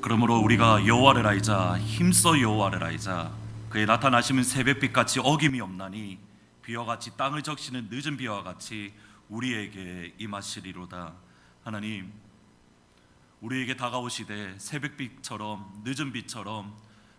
그러므로 우리가 여호와를 알자, 힘써 여호와를 알자. 그의 나타나심은 새벽빛같이 어김이 없나니 비와 같이 땅을 적시는 늦은 비와 같이 우리에게 임하시리로다. 하나님, 우리에게 다가오시되 새벽빛처럼 늦은 빛처럼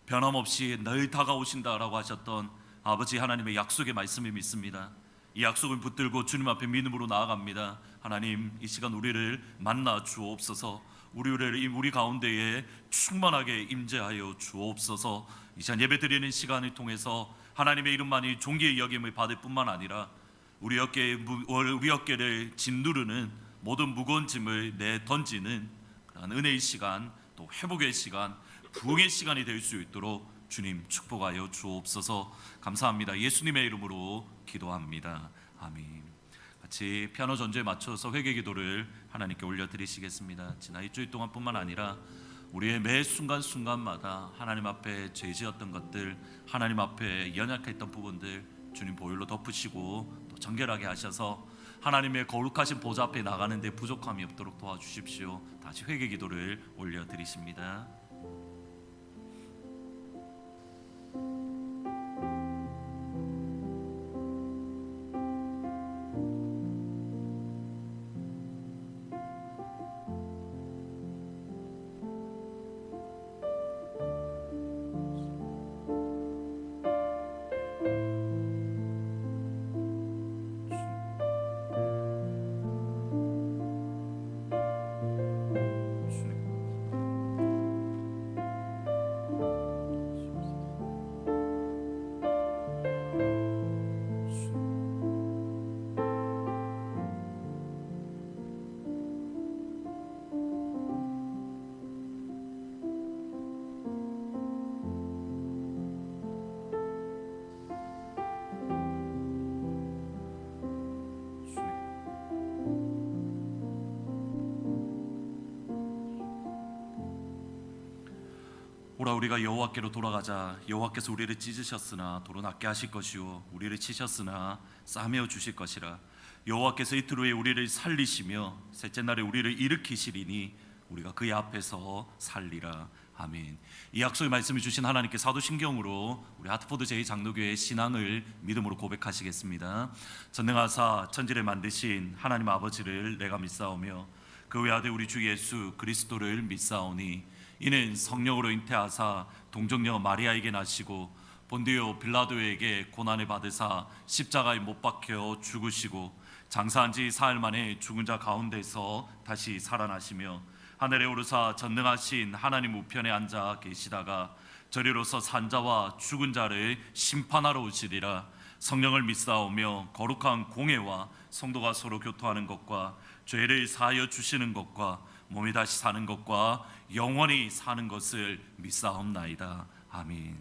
변함없이 늘 다가오신다라고 하셨던 아버지 하나님의 약속의 말씀을 믿습니다. 이 약속을 붙들고 주님 앞에 믿음으로 나아갑니다. 하나님, 이 시간 우리를 만나 주옵소서. 우리 가운데에 충만하게 임재하여 주옵소서. 이 시간 예배드리는 시간을 통해서 하나님의 이름만이 존귀의 여김을 받을 뿐만 아니라 우리 어깨를 짓누르는 모든 무거운 짐을 내던지는 그런 은혜의 시간, 또 회복의 시간, 부흥의 시간이 될 수 있도록 주님 축복하여 주옵소서. 감사합니다. 예수님의 이름으로 기도합니다. 아멘. 같이 피아노 전주에 맞춰서 회개 기도를 하나님께 올려드리시겠습니다. 지난 일주일 동안뿐만 아니라 우리의 매 순간순간마다 하나님 앞에 죄지었던 것들, 하나님 앞에 연약했던 부분들 주님 보혈로 덮으시고 또 정결하게 하셔서 하나님의 거룩하신 보좌 앞에 나가는 데 부족함이 없도록 도와주십시오. 다시 회개 기도를 올려드리십니다. 오라 우리가 여호와께로 돌아가자. 여호와께서 우리를 찢으셨으나 도로 낫게 하실 것이요 우리를 치셨으나 싸매어 주실 것이라. 여호와께서 이틀 후에 우리를 살리시며 셋째 날에 우리를 일으키시리니 우리가 그의 앞에서 살리라. 아멘. 이 약속의 말씀을 주신 하나님께 사도신경으로 우리 하트포드 제2장로교회의 신앙을 믿음으로 고백하시겠습니다. 전능하사 천지를 만드신 하나님 아버지를 내가 믿사오며 그 외아들 우리 주 예수 그리스도를 믿사오니 이는 성령으로 잉태하사 동정녀 마리아에게 나시고 본디오 빌라도에게 고난을 받으사 십자가에 못 박혀 죽으시고 장사한 지 사흘 만에 죽은 자 가운데서 다시 살아나시며 하늘에 오르사 전능하신 하나님 우편에 앉아 계시다가 저리로서 산 자와 죽은 자를 심판하러 오시리라. 성령을 믿사오며 거룩한 공회와 성도가 서로 교토하는 것과 죄를 사하여 주시는 것과 몸이 다시 사는 것과 영원히 사는 것을 믿사옵나이다. 아멘.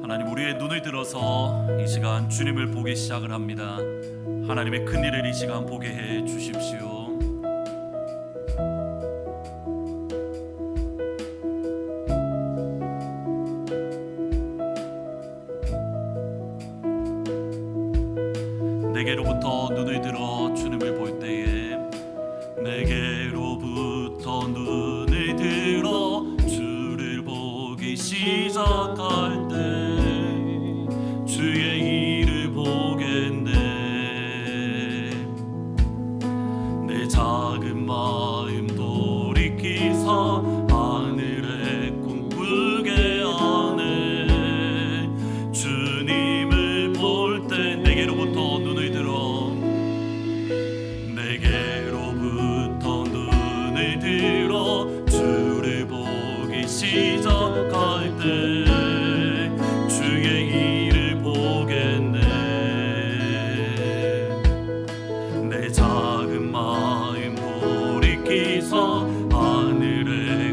하나님, 우리의 눈을 들어서 이 시간 주님을 보기 시작을 합니다. 하나님의 큰 일을 이 시간 보게 해 주십시오. 내게로부터 눈을 들어 주님을 볼 때에 내게로부터 눈을 들어 주를 보기 시작할 때 주의 일을 보겠네. 내 작은 마음 돌이키사 하늘에 꿈꾸게 하네. 주님을 볼 때 내게로부터 눈을 들어 주를 보기 시작할 때 주의 일을 보겠네. 내 작은 마음 돌이키사 하늘에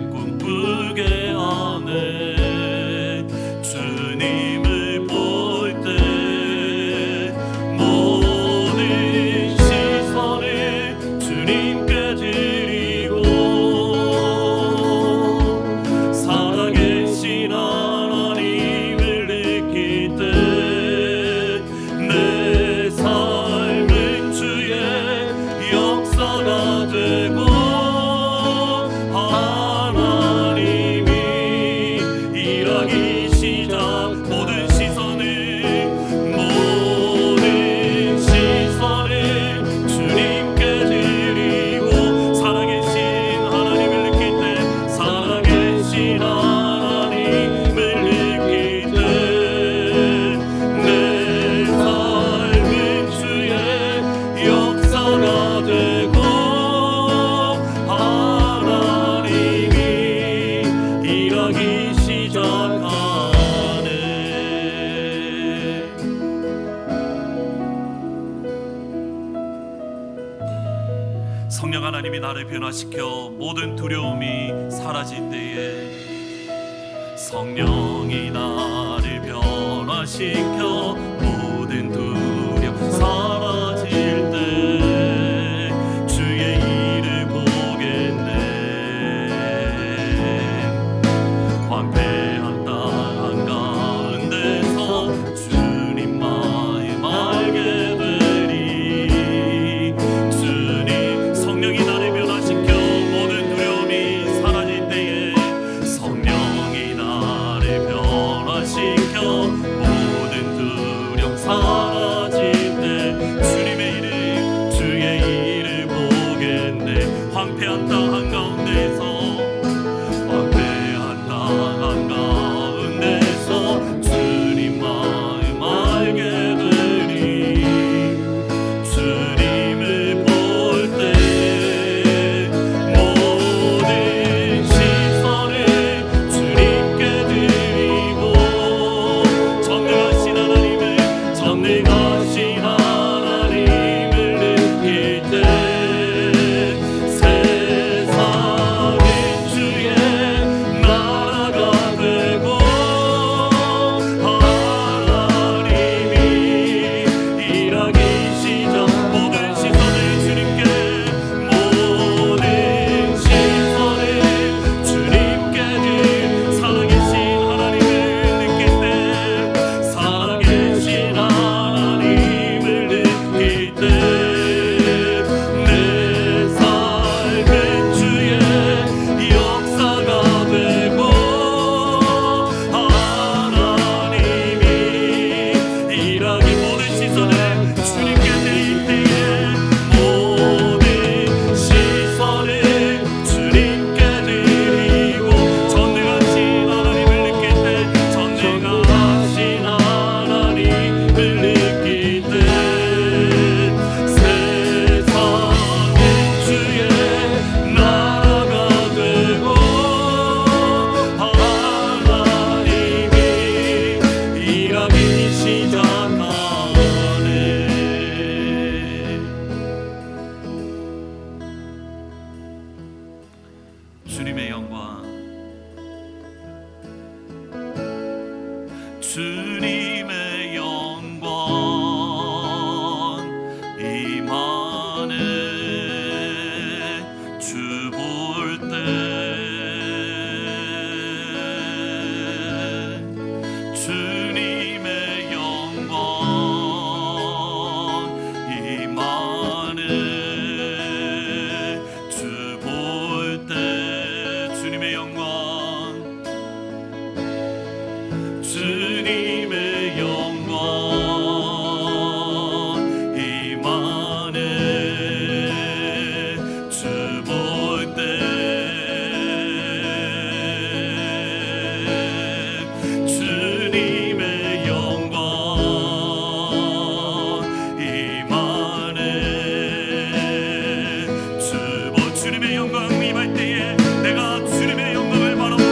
나를 변화시켜 모든 두려움이 사라질 때에 성령이 나를 변화시켜 모든 두려움 사라질 때 주의 일을 보겠네. 황폐한 땅 한가운데서 주님 마음 알게 되리. 주님 성령이 나를 변화시켜 모든 두려움이 사라질 때에 성령이 나를 변화시켜 모든 두려움 사라질 때 주의 일을 보겠네. 황폐한 땅 한가운데서 주님 마음 알게 되리. 주님을 볼 때 모든 시선을 주님께 드리고 전능하신 하나님을 느낄 때 세상이 주의 나라가 되고 주님의 영광, 주님의 영광 임하네. 주 볼 때 주님의 영광 임하네. 주 볼 때 주님의 영광 주님의 영광 임하네. 주 볼 때 주님의 영광 임하네. 주님의 영광 임할 때에 내가 주님의 영광을 바라보고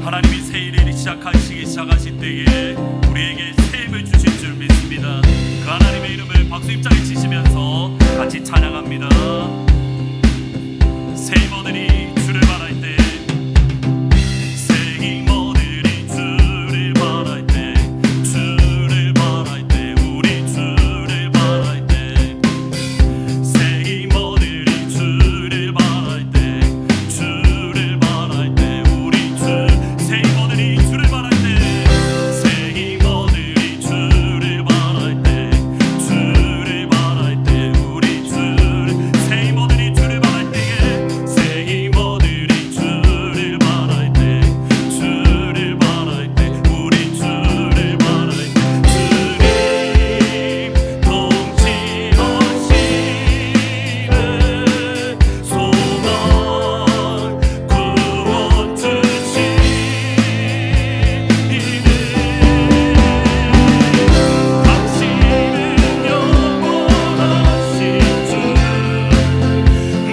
하나님이 새 일을 시작하신 때에 우리에게 새 힘을 주실 줄 믿습니다. 그 하나님의 이름을 박수 힘차게 치시면서 같이 찬양합니다. 새 힘어들이 주를 바랄 때, 새 힘어들이 주를 바랄 때, 주를 바랄 때, 우리 주를 바랄 때, 새 힘어들이 주를 바랄 때, 주를 바랄 때, 우리 주, 새 힘어들이 주를 바랄 때, 새 힘어들이 주를 바랄 때, 주를 바랄 때, 우리 주, 새 힘어들이 주를 바랄 때에, 새 힘어들이 주를 바랄 때, 주를 바랄 때, 우리 주를 바랄 때, 주님 통치하시는 소망 구원 주시는 당신은 영원하신 주,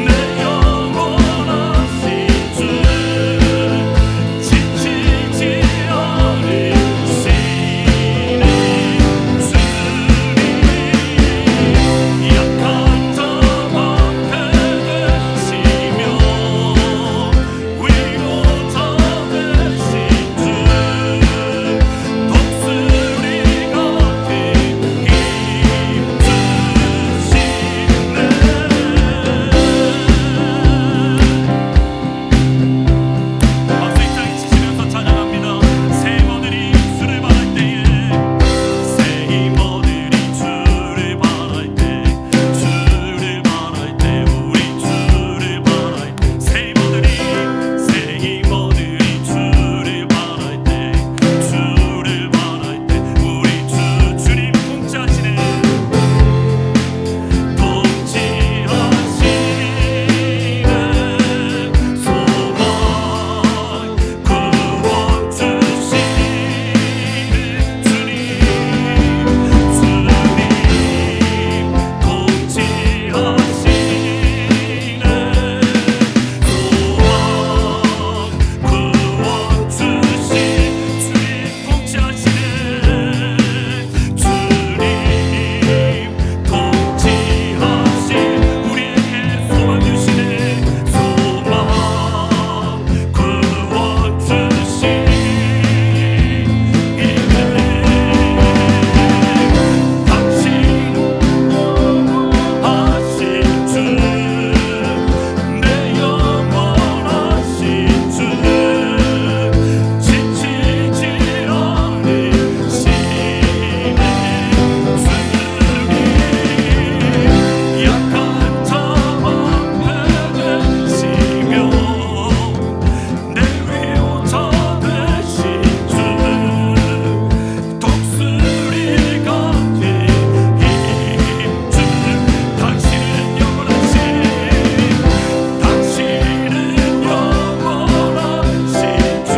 내 영원하신 주, 지치지 않으시는 주님, 약한 자 앞에 계시며 위로자 되신 주, 독수리 같은 힘 주시네. 박수 힘차게 치시면서 찬양합니다. 새 힘어들이 주를 바랄 때에, 새 힘어들이 주를 바랄 때, 주를 바랄 때, 우리 주를 바랄 때, 새 힘어들이 주를 바랄 때, 주를 바랄 때, 우리 주, 주님 통치하시네, 통치하시는 소망 구원 주시는 주님, 주님 통치하시는 소망 구원 주신 주님, 통치하시는 주님, 통치하신 우리에게 소망 주시네, 소망 구원 주시네. 당신 하신 주, 내 영원하신 주, 지치지 않으시는 주님, 약한 자 앞에 계시며 내 위로자 되신 주, 독수리 같은 힘 주, 당신은 영원하신, 당신은 영원하신 주,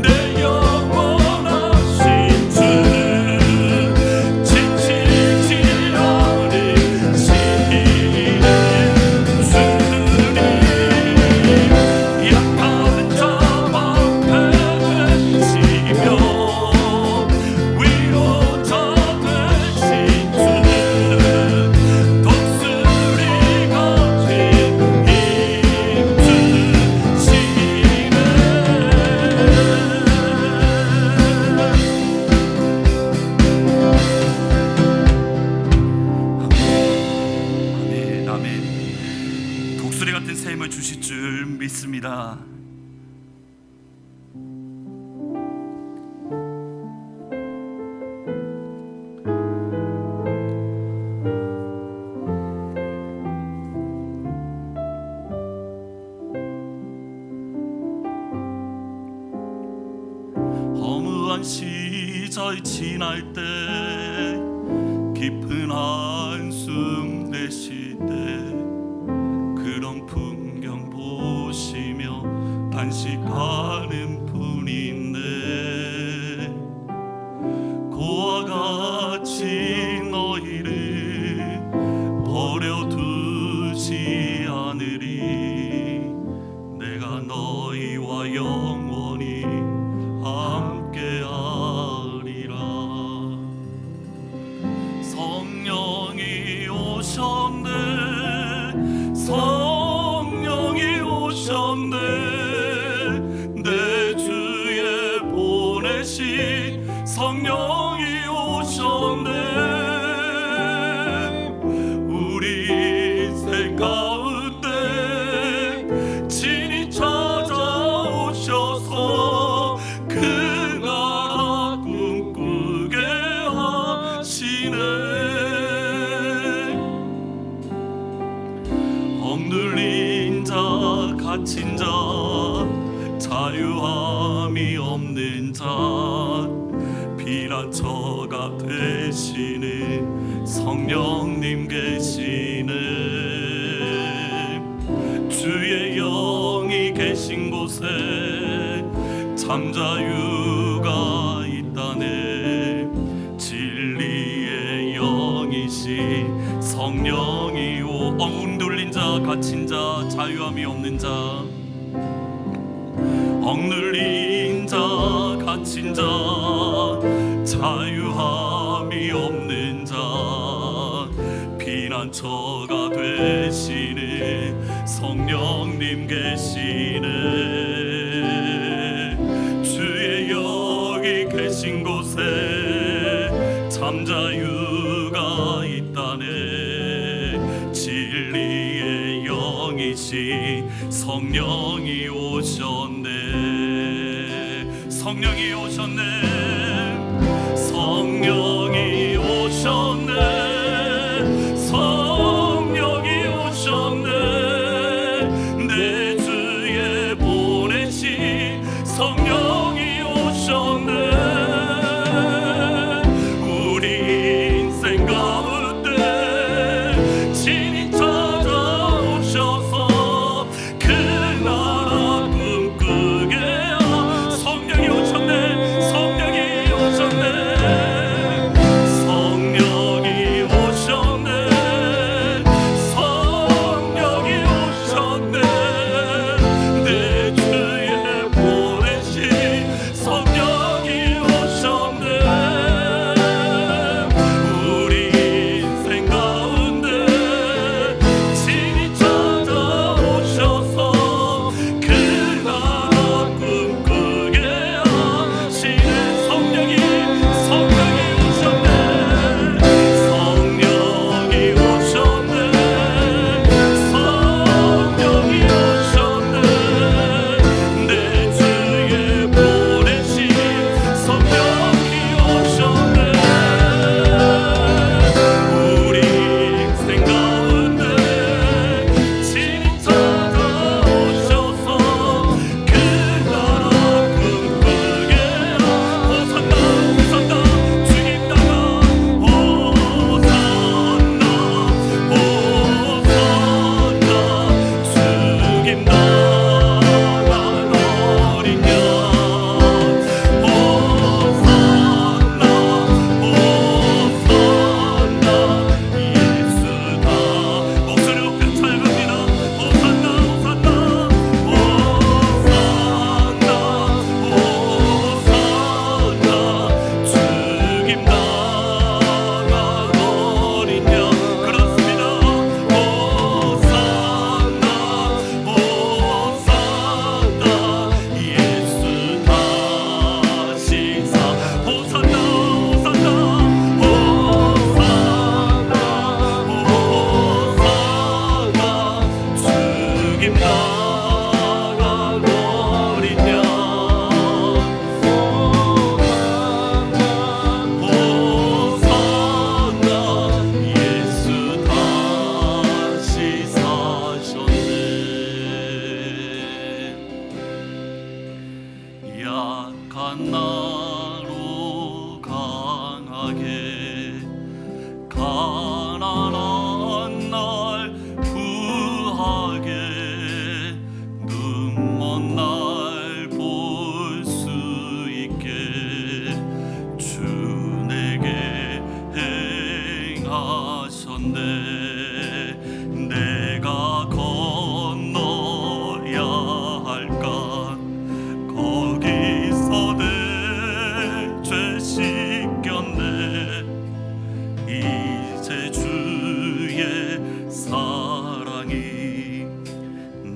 내 영원하신 주, 지치지 않으시는 주님, 약한 자 앞에 계시며 위로자 되신 주, 독수리 같은 힘 주시네. 아멘, 아멘. 독수리 같은 새 힘을 주실 줄 믿습니다. 허무한 시절 지날 때, 깊은 한숨 내쉴 때, 그런 풍경 보시며 단식하는 뿐인데, 고와 같이 너희를 버려두지 않으리, 내가 너희와 영원히 함께하리라. 성령이 오셨네, 성령이 오셨네, 내 주에 보내신 성령이 오셨네. 우리 인생 가운데 친히 찾아오셔서 그 나라 꿈꾸게 하시네. 억눌린 자, 갇힌 자, 자유함이 없는 자, 피난처가 되시는 성령님 계시네. 주의 영이 계신 곳에 잠자유가 있다네. 진리의 영이신 성령이 억눌린 자, 갇힌 자, 자유함이 없는 자, 억눌린 자, 갇힌 자, 자유함이 없는 자, 피난처가 되시는 성령님 계시네. 주의 영이 계신 곳에 잠자유가 있다네. 진리의 영이신 성령이 오셨네. 성령이 오셨네, 성령이 오셨네, 성령이 오셨네, 내 주에 보내신 성령이 오셨네. 우리 인생 가운데 친히 찾아오셔서 그 나라 꿈꾸게 하. 성령이 오셨네, 성령이 오셨네, 성령이 오셨네, 성령이 오셨네, 내 주에 보내신 성령이 오셨네. 우리 인생 가운데 친히 찾아오셔서 그 나라 꿈꾸게 하시는 성령이 오셨네, 성령이 오셨네, 성령이 오셨네, 내 주에 보내신 성령이 오셨네. 우리 인생 가운데 친히 찾아오셔서 그 나라 꿈꾸게 하. 호산나, 호산나, 주님 나라, 호산나, 호산나, 주님 나라 어린 양, 호산나, 호산나, 예수다. 목소리 높여 찬양합니다. 호산나, 호산나, 호산나, 호산나, 주님 나라 어린 양. 그렇습니다. 호산나, 호산나, 예수 다시 사. 호산나, 호산나, 호산나, 호산나, 주님 나라 어린 양. 호산나, 예수 다시 사셨네. 약한 나로 강하게, 가난한 날 부하게,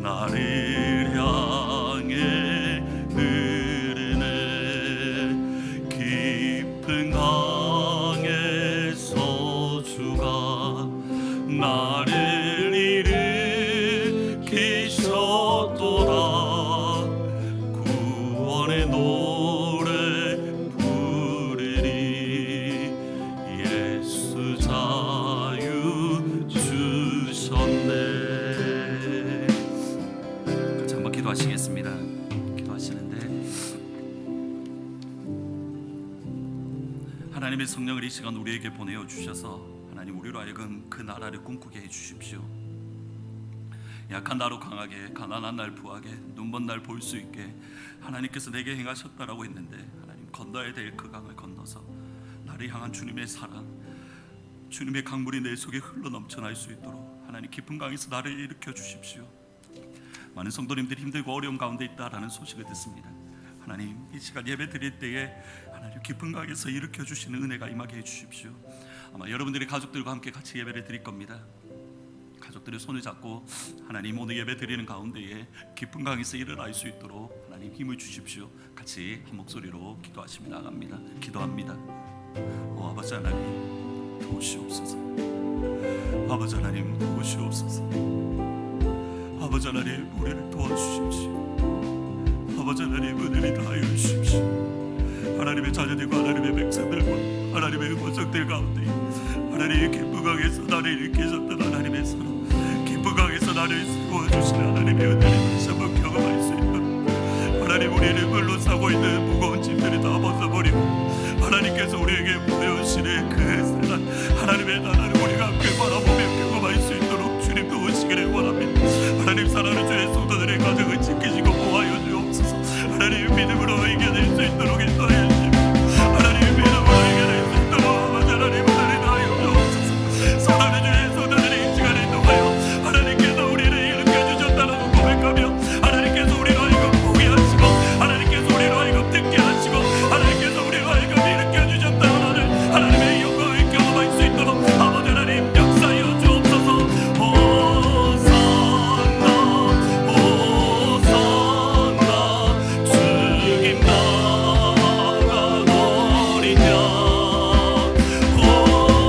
나를 향해 흐르네. 깊은 강에서 주가 나를 일으키셨도다. 구원의 노래 부르리. 예수 자유 주셨네. 같이 한번 기도하시겠습니다. 기도하시는데 하나님의 성령을 이 시간 우리에게 보내어 주셔서 하나님 우리로 하여금 그 나라를 꿈꾸게 해 주십시오. 약한 나로 강하게, 가난한 날 부하게, 눈먼 날 볼 수 있게 하나님께서 내게 행하셨다라고 했는데, 하나님 건너야 될 그 강을 건너서 나를 향한 주님의 사랑, 주님의 강물이 내 속에 흘러 넘쳐날 수 있도록 하나님 깊은 강에서 나를 일으켜 주십시오. 많은 성도님들이 힘들고 어려움 가운데 있다라는 소식을 듣습니다. 하나님 이 시간 예배 드릴 때에 하나님 깊은 강에서 일으켜 주시는 은혜가 임하게 해 주십시오. 아마 여러분들이 가족들과 함께 같이 예배를 드릴 겁니다. 가족들의 손을 잡고 하나님 오늘 예배 드리는 가운데에 깊은 강에서 일어날 수 있도록 하나님 힘을 주십시오. 같이 한 목소리로 기도하시며 나갑니다. 기도합니다. 아버지 하나님 도우시옵소서. 아버지 하나님 도우시옵소서. 아버지 하나님 우리를 도와주십시오. 아버지 하나님 은혜를 다하여 주십시오. 하나님의 자녀들과 하나님의 백성들과 하나님의 음원석들 가운데 하나님의 깊은 강에서 나를 일으키셨던 하나님의 사랑, 깊은 강에서 나를 세워주시는 하나님의 은혜를 다시 한번 경험할 수 있도록 하나님 우리를 물로 싸고 있는 무거운 짐들을 다 벗어버리고 하나님께서 우리에게 보여주시는 그 세상 하나님의 나라를 우리가 함께 바라보며 경험할 수 있도록 주님 도우시기를 원합니다. 하나님 사랑하는 주의 성도들의 가정을 지키시고 보호하여 주옵소서. 하나님 믿음으로 이겨낼 수 있도록 인도하여 주십시오. 하나님 믿음으로 이겨낼 수 있도록 하나님 은혜를 다하여 주옵소서. 사랑하는 주의 성도들의 이 시간을 통하여 하나님께서 우리를 일으켜 주셨다라고 고백하며 하나님께서 우리로 하여금 보게 하시고 하나님께서 우리로 하여금 듣게 하시고 하나님께서 우리로 하여금 일으켜 주셨다는 하나님의 영광을 경험할 수 있도록 아버지 하나님 역사하여 주옵소서. 호산나 호산나 주님 나가 어리냐.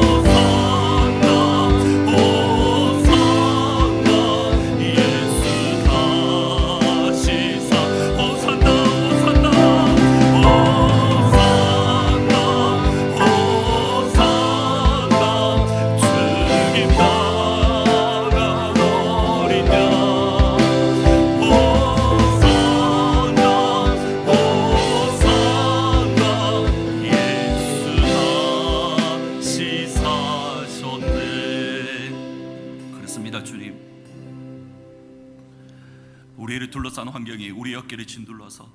호산나 호산나 예수 다시 사. 호산나 호산나 호산나 호산나 주님 나가 어리냐. 호산나 호산나 예수 다시 사셨네. 그렇습니다. 주님 우리를 둘러싼 환경이 우리 어깨를 짓눌러서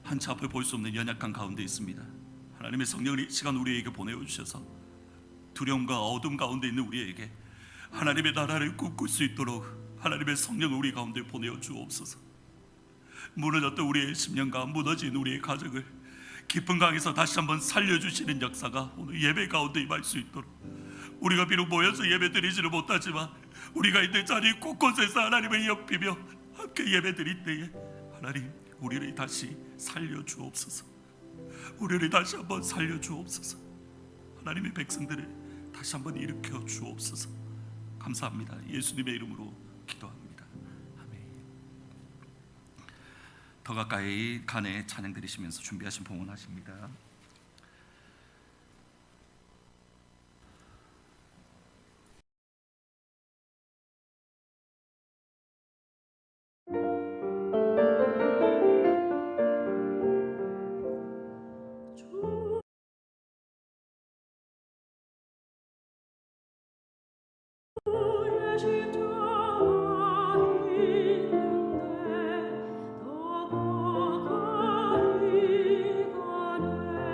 한치 앞을 볼 수 없는 연약한 가운데 있습니다. 하나님의 성령을 이 시간 우리에게 보내어 주셔서 두려움과 어둠 가운데 있는 우리에게 하나님의 나라를 꿈꿀 수 있도록 하나님의 성령을 우리 가운데 보내어 주옵소서. 무너졌던 우리의 심령과 무너진 우리의 가정을 깊은 강에서 다시 한번 살려주시는 역사가 오늘 예배 가운데 임할 수 있도록, 우리가 비록 모여서 예배 드리지를 못하지만 우리가 있는 자리 곳곳에서 하나님을 옆이며 함께 예배 드릴 때에 하나님 우리를 다시 살려주옵소서. 우리를 다시 한번 살려주옵소서. 하나님의 백성들을 다시 한번 일으켜 주옵소서. 감사합니다. 예수님의 이름으로 기도합니다. 아멘. 더 가까이 간에 찬양 드리시면서 준비하신 봉헌하십니다. 더 가까이 가네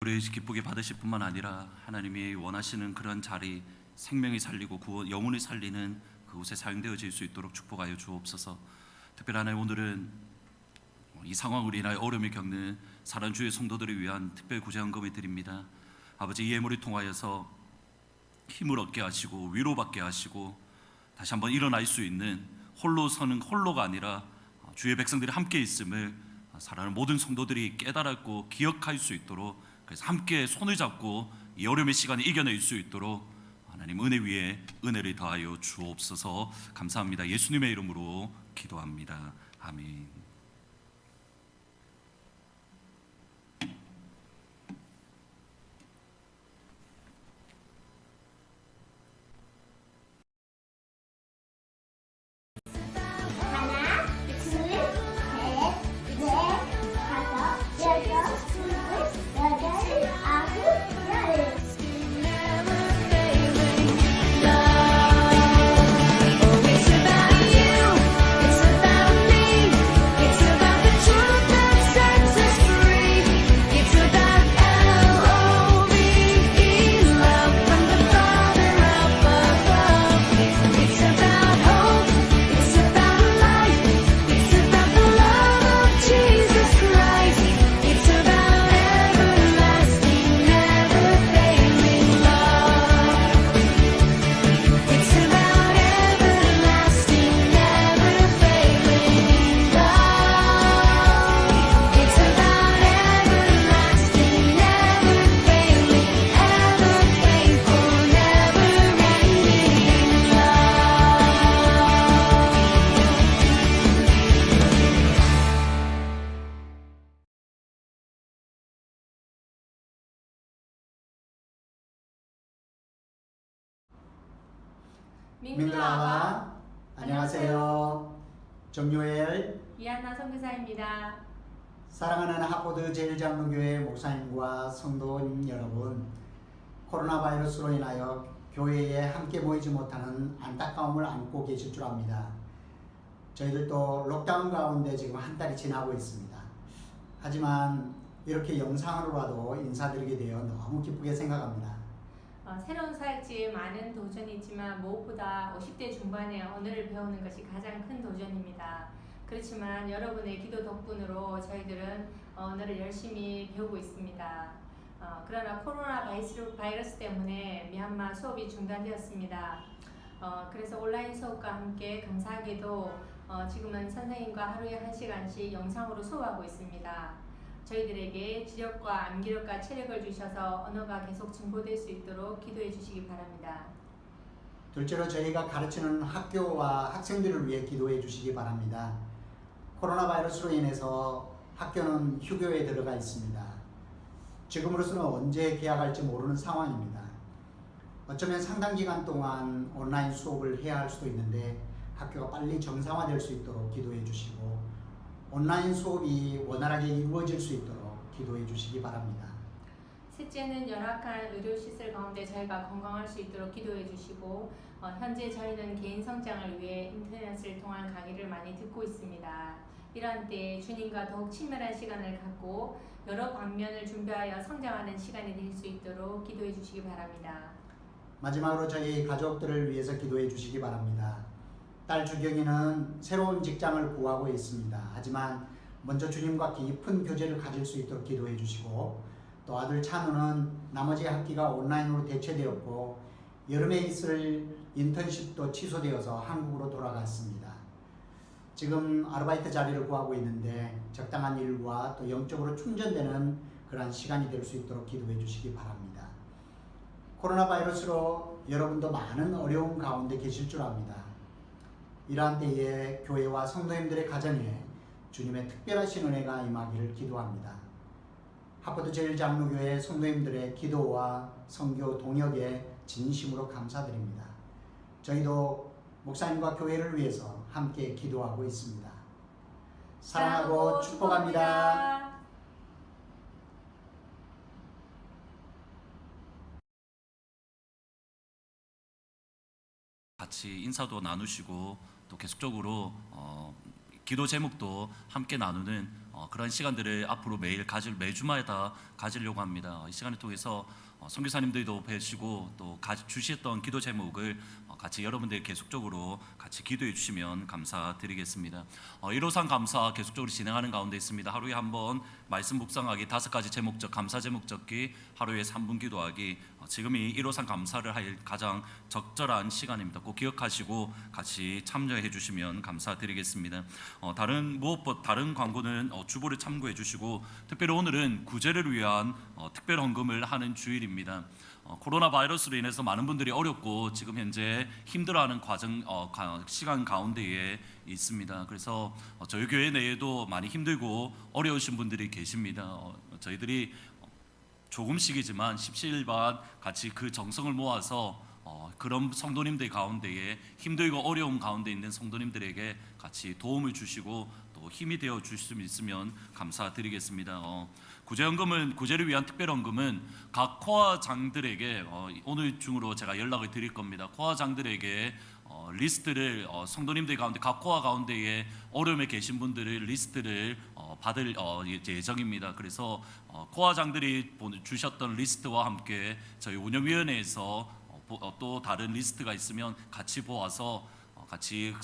우리 기쁘게 받으실 뿐만 아니라 하나님이 원하시는 그런 자리, 생명이 살리고 영혼이 살리는 그곳에 사용되어질 수 있도록 축복하여 주옵소서. 특별히 하나님, 오늘은 이 상황으로 인하여 어려움을 겪는 사랑주의 성도들을 위한 특별 구제헌금을 드립니다. 아버지, 이 예물을 통하여서 힘을 얻게 하시고 위로받게 하시고 다시 한번 일어날 수 있는, 홀로 서는 홀로가 아니라 주의 백성들이 함께 있음을 사랑하는 모든 성도들이 깨달았고 기억할 수 있도록, 그래서 함께 손을 잡고 이 어려움의 시간을 이겨낼 수 있도록 하나님 은혜 위에 은혜를 더하여 주옵소서. 감사합니다. 예수님의 이름으로 기도합니다. 아멘. 민글라와 안녕하세요. 정요엘 이한나 선교사입니다. 사랑하는 하포드 제일장로교회 목사님과 성도님 여러분, 코로나 바이러스로 인하여 교회에 함께 모이지 못하는 안타까움을 안고 계실 줄 압니다. 저희들도 록다운 가운데 지금 한 달이 지나고 있습니다. 하지만 이렇게 영상으로라도 인사드리게 되어 너무 기쁘게 생각합니다. 새로운 사역지에 많은 도전이 있지만 무엇보다 50대 중반에 언어를 배우는 것이 가장 큰 도전입니다. 그렇지만 여러분의 기도 덕분으로 저희들은 언어를 열심히 배우고 있습니다. 그러나 코로나 바이러스 때문에 미얀마 수업이 중단되었습니다. 그래서 온라인 수업과 함께 감사하게도 지금은 선생님과 하루에 1시간씩 영상으로 수업하고 있습니다. 저희들에게 지력과 암기력과 체력을 주셔서 언어가 계속 증보될 수 있도록 기도해 주시기 바랍니다. 둘째로 저희가 가르치는 학교와 학생들을 위해 기도해 주시기 바랍니다. 코로나 바이러스로 인해서 학교는 휴교에 들어가 있습니다. 지금으로서는 언제 개학할지 모르는 상황입니다. 어쩌면 상당 기간 동안 온라인 수업을 해야 할 수도 있는데 학교가 빨리 정상화될 수 있도록 기도해 주시고 온라인 수업이 원활하게 이루어질 수 있도록 기도해 주시기 바랍니다. 셋째는 열악한 의료시설 가운데 저희가 건강할 수 있도록 기도해 주시고 현재 저희는 개인 성장을 위해 인터넷을 통한 강의를 많이 듣고 있습니다. 이러한 때에 주님과 더욱 친밀한 시간을 갖고 여러 방면을 준비하여 성장하는 시간이 될 수 있도록 기도해 주시기 바랍니다. 마지막으로 저희 가족들을 위해서 기도해 주시기 바랍니다. 딸 주경이는 새로운 직장을 구하고 있습니다. 하지만 먼저 주님과 깊은 교제를 가질 수 있도록 기도해 주시고 또 아들 찬우는 나머지 학기가 온라인으로 대체되었고 여름에 있을 인턴십도 취소되어서 한국으로 돌아갔습니다. 지금 아르바이트 자리를 구하고 있는데 적당한 일과 또 영적으로 충전되는 그러한 시간이 될 수 있도록 기도해 주시기 바랍니다. 코로나 바이러스로 여러분도 많은 어려움 가운데 계실 줄 압니다. 이러한 때에 교회와 성도님들의 가정에 주님의 특별하신 은혜가 임하기를 기도합니다. 하포드 제일장로교회 성도님들의 기도와 선교 동역에 진심으로 감사드립니다. 저희도 목사님과 교회를 위해서 함께 기도하고 있습니다. 사랑하고 축복합니다. 같이 인사도 나누시고 또 계속적으로 기도 제목도 함께 나누는 그런 시간들을 앞으로 매주마다 가지려고 합니다. 이 시간을 통해서 선교사님들도 뵈시고 또 주셨던 기도 제목을 같이 여러분들 계속적으로 같이 기도해 주시면 감사드리겠습니다. 153 감사 계속적으로 진행하는 가운데 있습니다. 하루에 한 번 말씀 묵상하기, 5가지 제목적 감사 제목 적기, 하루에 3분 기도하기. 지금이 153 감사를 할 가장 적절한 시간입니다. 꼭 기억하시고 같이 참여해 주시면 감사드리겠습니다. 다른 광고는 주보를 참고해 주시고 특별히 오늘은 구제를 위한 특별 헌금을 하는 주일입니다. 코로나 바이러스로 인해서 많은 분들이 어렵고 지금 현재 힘들어하는 시간 가운데에 있습니다. 그래서 저희 교회 내에도 많이 힘들고 어려우신 분들이 계십니다. 저희들이 조금씩이지만 십시일반 같이 그 정성을 모아서 그런 성도님들 가운데에 힘들고 어려움 가운데 있는 성도님들에게 같이 도움을 주시고 또 힘이 되어 주실 수 있으면 감사드리겠습니다. 구제를 위한 특별헌금은 각 코아장들에게 오늘 중으로 제가 연락을 드릴 겁니다. 코아장들에게 리스트를 성도님들 가운데 각 코아 가운데에 어려움에 계신 분들의 리스트를 받을 예정입니다. 그래서 코아장들이 주셨던 리스트와 함께 저희 운영위원회에서 또 다른 리스트가 있으면 같이 보아서 같이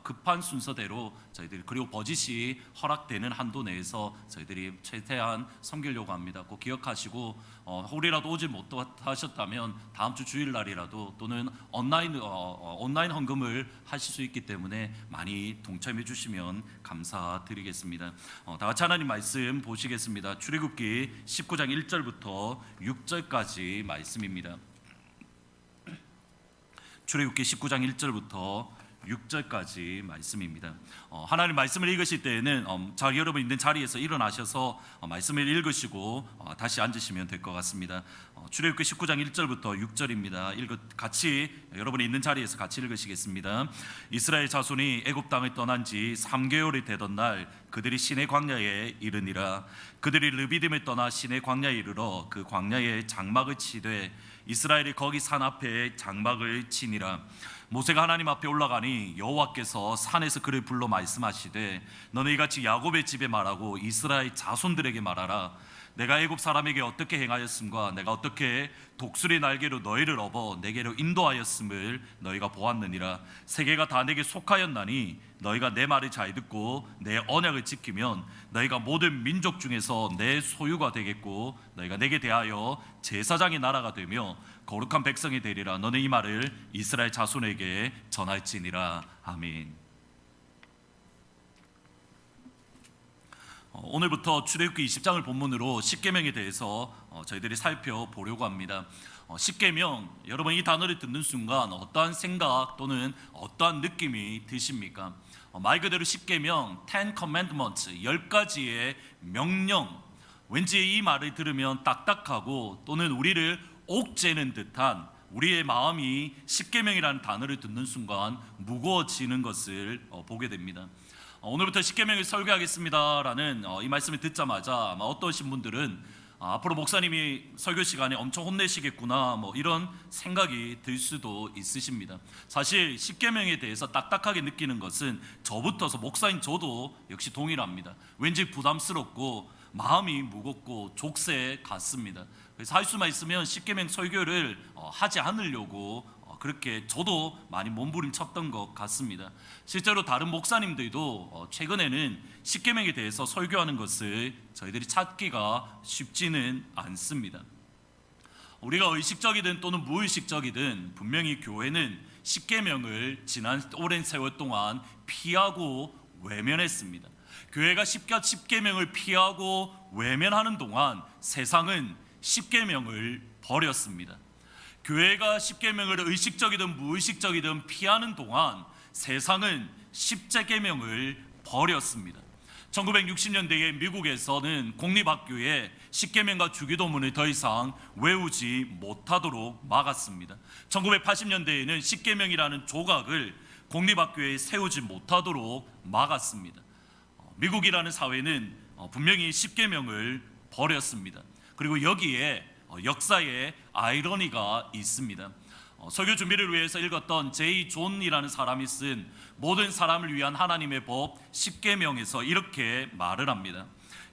급한 순서대로 저희들이 그리고 버짓이 허락되는 한도 내에서 저희들이 최대한 섬기려고 합니다. 꼭 기억하시고 혹이라도 오지 못하셨다면 다음 주 주일날이라도 또는 온라인 헌금을 하실 수 있기 때문에 많이 동참해 주시면 감사드리겠습니다. 다 같이 하나님 말씀 보시겠습니다. 출애굽기 19장 1절부터 6절까지 말씀입니다. 출애굽기 19장 1절부터 6절까지 말씀입니다. 하나님 말씀을 읽으실 때에는 여러분 있는 자리에서 일어나셔서 말씀을 읽으시고 다시 앉으시면 될 것 같습니다. 출애굽기 19장 1절부터 6절입니다. 같이 여러분이 있는 자리에서 같이 읽으시겠습니다. 이스라엘 자손이 애굽 땅을 떠난 지 3개월이 되던 날 그들이 시내 광야에 이르니라. 그들이 르비딤을 떠나 시내 광야에 이르러 그 광야에 장막을 치되 이스라엘이 거기 산 앞에 장막을 치니라. 모세가 하나님 앞에 올라가니 여호와께서 산에서 그를 불러 말씀하시되 너는 이같이 야곱의 집에 말하고 이스라엘 자손들에게 말하라. 내가 애굽 사람에게 어떻게 행하였음과 내가 어떻게 독수리 날개로 너희를 업어 내게로 인도하였음을 너희가 보았느니라. 세계가 다 내게 속하였나니 너희가 내 말을 잘 듣고 내 언약을 지키면 너희가 모든 민족 중에서 내 소유가 되겠고 너희가 내게 대하여 제사장의 나라가 되며 거룩한 백성이 되리라. 너는 이 말을 이스라엘 자손에게 전할지니라. 아멘. 오늘부터 출애굽기 20장을 본문으로 십계명에 대해서 저희들이 살펴보려고 합니다. 십계명, 여러분 이 단어를 듣는 순간 어떠한 생각 또는 어떠한 느낌이 드십니까? 말 그대로 십계명, 10 commandments, 10가지의 명령. 왠지 이 말을 들으면 딱딱하고 또는 우리를 옥죄는 듯한 우리의 마음이 십계명이라는 단어를 듣는 순간 무거워지는 것을 보게 됩니다. 오늘부터 십계명을 설교하겠습니다라는 이 말씀을 듣자마자 아마 어떠신 분들은 앞으로 목사님이 설교 시간에 엄청 혼내시겠구나 이런 생각이 들 수도 있으십니다. 사실 십계명에 대해서 딱딱하게 느끼는 것은 저부터서 목사인 저도 역시 동일합니다. 왠지 부담스럽고 마음이 무겁고 족쇄 같습니다. 그래서 할 수만 있으면 십계명 설교를 하지 않으려고 그렇게 저도 많이 몸부림쳤던 것 같습니다. 실제로 다른 목사님들도 최근에는 십계명에 대해서 설교하는 것을 저희들이 찾기가 쉽지는 않습니다. 우리가 의식적이든 또는 무의식적이든 분명히 교회는 십계명을 지난 오랜 세월 동안 피하고 외면했습니다. 교회가 십계명을 피하고 외면하는 동안 세상은 십계명을 버렸습니다. 교회가 십계명을 의식적이든 무의식적이든 피하는 동안 세상은 십계명을 버렸습니다. 1960년대에 미국에서는 공립학교에 십계명과 주기도문을 더 이상 외우지 못하도록 막았습니다. 1980년대에는 십계명이라는 조각을 공립학교에 세우지 못하도록 막았습니다. 미국이라는 사회는 분명히 십계명을 버렸습니다. 그리고 여기에 역사의 아이러니가 있습니다. 설교 준비를 위해서 읽었던 제이 존이라는 사람이 쓴 모든 사람을 위한 하나님의 법 십계명에서 이렇게 말을 합니다.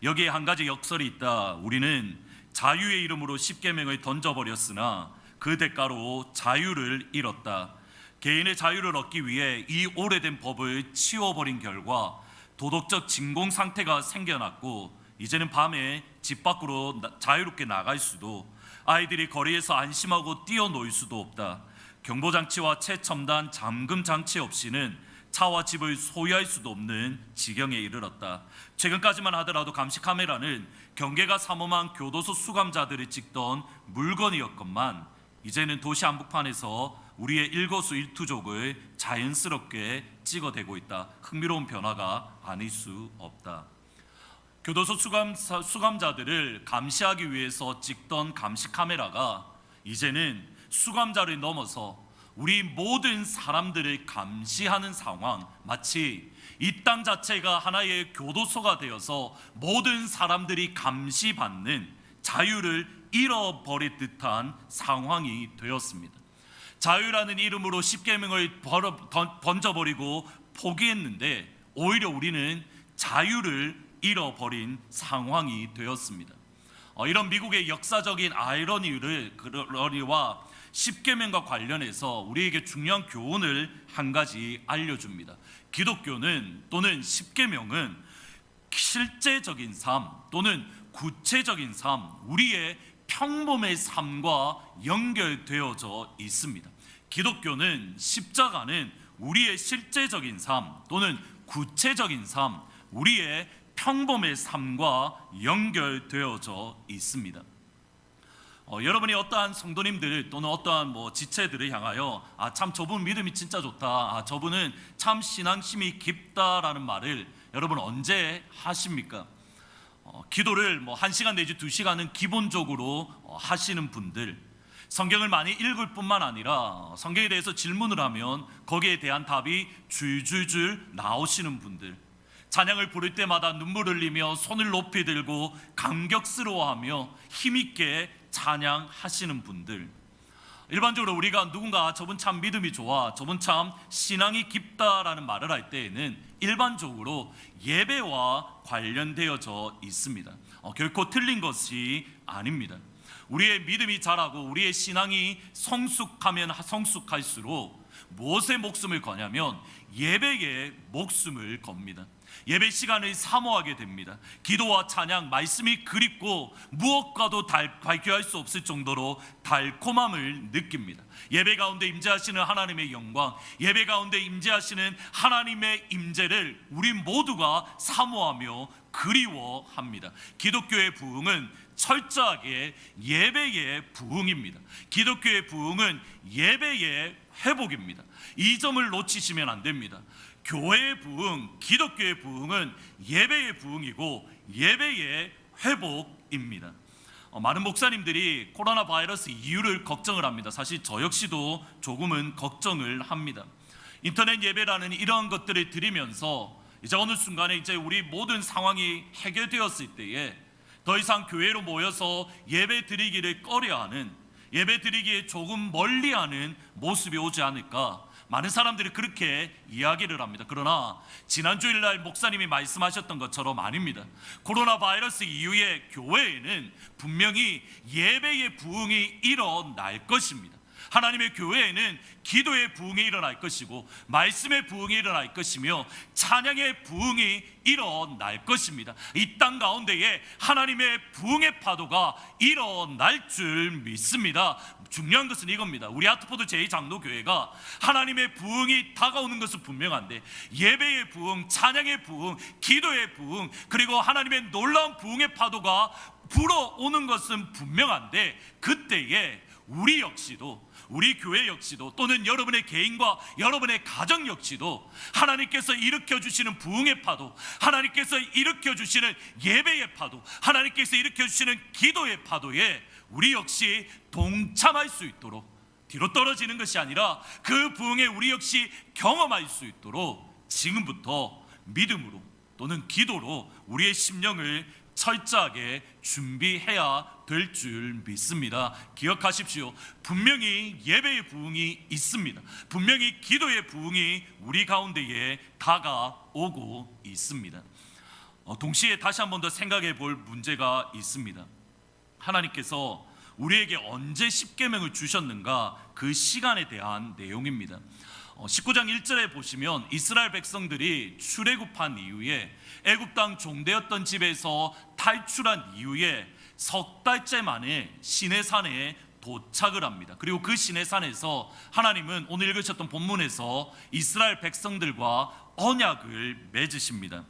여기에 한 가지 역설이 있다. 우리는 자유의 이름으로 십계명을 던져버렸으나 그 대가로 자유를 잃었다. 개인의 자유를 얻기 위해 이 오래된 법을 치워버린 결과 도덕적 진공 상태가 생겨났고 이제는 밤에 집 밖으로 자유롭게 나갈 수도, 아이들이 거리에서 안심하고 뛰어놀 수도 없다. 경보장치와 최첨단 잠금장치 없이는 차와 집을 소유할 수도 없는 지경에 이르렀다. 최근까지만 하더라도 감시 카메라는 경계가 삼엄한 교도소 수감자들을 찍던 물건이었건만 이제는 도시 한복판에서 우리의 일거수일투족을 자연스럽게 찍어대고 있다. 흥미로운 변화가 아닐 수 없다. 교도소 수감자들을 감시하기 위해서 찍던 감시 카메라가 이제는 수감자를 넘어서 우리 모든 사람들을 감시하는 상황, 마치 이 땅 자체가 하나의 교도소가 되어서 모든 사람들이 감시받는 자유를 잃어버릴 듯한 상황이 되었습니다. 자유라는 이름으로 십계명을 던져버리고 포기했는데 오히려 우리는 자유를 잃어버린 상황이 되었습니다. 이런 미국의 역사적인 아이러니와 십계명과 관련해서 우리에게 중요한 교훈을 한 가지 알려줍니다. 기독교는 또는 십계명은 실제적인 삶 또는 구체적인 삶, 우리의 평범의 삶과 연결되어져 있습니다. 기독교는 십자가는 우리의 실제적인 삶 또는 구체적인 삶, 우리의 평범의 삶과 연결되어져 있습니다. 여러분이 어떠한 성도님들 또는 어떠한 지체들을 향하여 참 저분 믿음이 진짜 좋다, 저분은 참 신앙심이 깊다라는 말을 여러분 언제 하십니까? 기도를 1시간 내지 2시간은 기본적으로 하시는 분들, 성경을 많이 읽을 뿐만 아니라 성경에 대해서 질문을 하면 거기에 대한 답이 줄줄줄 나오시는 분들, 찬양을 부를 때마다 눈물을 흘리며 손을 높이 들고 감격스러워하며 힘있게 찬양하시는 분들, 일반적으로 우리가 누군가 저분 참 믿음이 좋아, 저분 참 신앙이 깊다라는 말을 할 때에는 일반적으로 예배와 관련되어져 있습니다. 결코 틀린 것이 아닙니다. 우리의 믿음이 자라고 우리의 신앙이 성숙하면 성숙할수록 무엇에 목숨을 거냐면 예배에 목숨을 겁니다. 예배 시간을 사모하게 됩니다. 기도와 찬양, 말씀이 그립고 무엇과도 비교할 수 없을 정도로 달콤함을 느낍니다. 예배 가운데 임재하시는 하나님의 영광, 예배 가운데 임재하시는 하나님의 임재를 우리 모두가 사모하며 그리워합니다. 기독교의 부흥은 철저하게 예배의 부흥입니다. 기독교의 부흥은 예배의 회복입니다. 이 점을 놓치시면 안 됩니다. 교회의 부흥, 기독교의 부흥은 예배의 부흥이고 예배의 회복입니다. 많은 목사님들이 코로나 바이러스 이유를 걱정을 합니다. 사실 저 역시도 조금은 걱정을 합니다. 인터넷 예배라는 이러한 것들을 드리면서 이제 어느 순간에 이제 우리 모든 상황이 해결되었을 때에 더 이상 교회로 모여서 예배 드리기를 꺼려하는, 예배 드리기에 조금 멀리하는 모습이 오지 않을까, 많은 사람들이 그렇게 이야기를 합니다. 그러나 지난 주일날 목사님이 말씀하셨던 것처럼 아닙니다. 코로나 바이러스 이후에 교회에는 분명히 예배의 부흥이 일어날 것입니다. 하나님의 교회에는 기도의 부흥이 일어날 것이고 말씀의 부흥이 일어날 것이며 찬양의 부흥이 일어날 것입니다. 이 땅 가운데에 하나님의 부흥의 파도가 일어날 줄 믿습니다. 중요한 것은 이겁니다. 우리 하트포드 제2장로교회가 하나님의 부흥이 다가오는 것은 분명한데 예배의 부흥, 찬양의 부흥, 기도의 부흥, 그리고 하나님의 놀라운 부흥의 파도가 불어오는 것은 분명한데 그때에 우리 역시도, 우리 교회 역시도, 또는 여러분의 개인과 여러분의 가정 역시도 하나님께서 일으켜 주시는 부흥의 파도, 하나님께서 일으켜 주시는 예배의 파도, 하나님께서 일으켜 주시는 기도의 파도에 우리 역시 동참할 수 있도록, 뒤로 떨어지는 것이 아니라 그 부흥에 우리 역시 경험할 수 있도록 지금부터 믿음으로 또는 기도로 우리의 심령을 철저하게 준비해야 될 줄 믿습니다. 기억하십시오. 분명히 예배의 부흥이 있습니다. 분명히 기도의 부흥이 우리 가운데에 다가오고 있습니다. 동시에 다시 한 번 더 생각해 볼 문제가 있습니다. 하나님께서 우리에게 언제 십계명을 주셨는가, 그 시간에 대한 내용입니다. 19장 1절에 보시면 이스라엘 백성들이 출애굽한 이후에 애굽 땅 종되었던 집에서 탈출한 이후에 석 달째 만에 시내산에 도착을 합니다. 그리고 그 시내산에서 하나님은 오늘 읽으셨던 본문에서 이스라엘 백성들과 언약을 맺으십니다.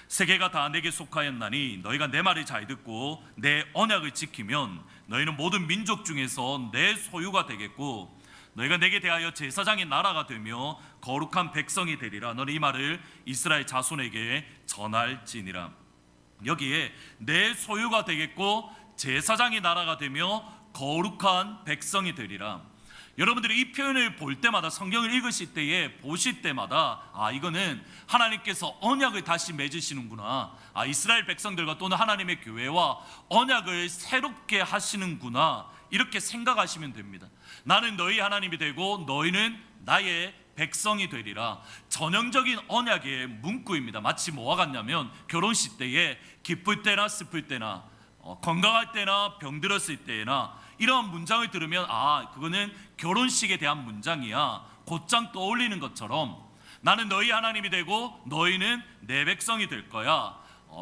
세계가 다 내게 속하였나니 너희가 내 말을 잘 듣고 내 언약을 지키면 너희는 모든 민족 중에서 내 소유가 되겠고 너희가 내게 대하여 제사장의 나라가 되며 거룩한 백성이 되리라. 너는 이 말을 이스라엘 자손에게 전할지니라. 여기에 내 소유가 되겠고 제사장의 나라가 되며 거룩한 백성이 되리라. 여러분들이 이 표현을 볼 때마다, 성경을 읽으실 때에 보실 때마다 이거는 하나님께서 언약을 다시 맺으시는구나, 이스라엘 백성들과 또는 하나님의 교회와 언약을 새롭게 하시는구나, 이렇게 생각하시면 됩니다. 나는 너희 하나님이 되고 너희는 나의 백성이 되리라. 전형적인 언약의 문구입니다. 마치 뭐와 같냐면 결혼식 때에 기쁠 때나 슬플 때나 건강할 때나 병들었을 때나 이러한 문장을 들으면 그거는 결혼식에 대한 문장이야, 곧장 떠올리는 것처럼 나는 너희 하나님이 되고 너희는 내 백성이 될 거야,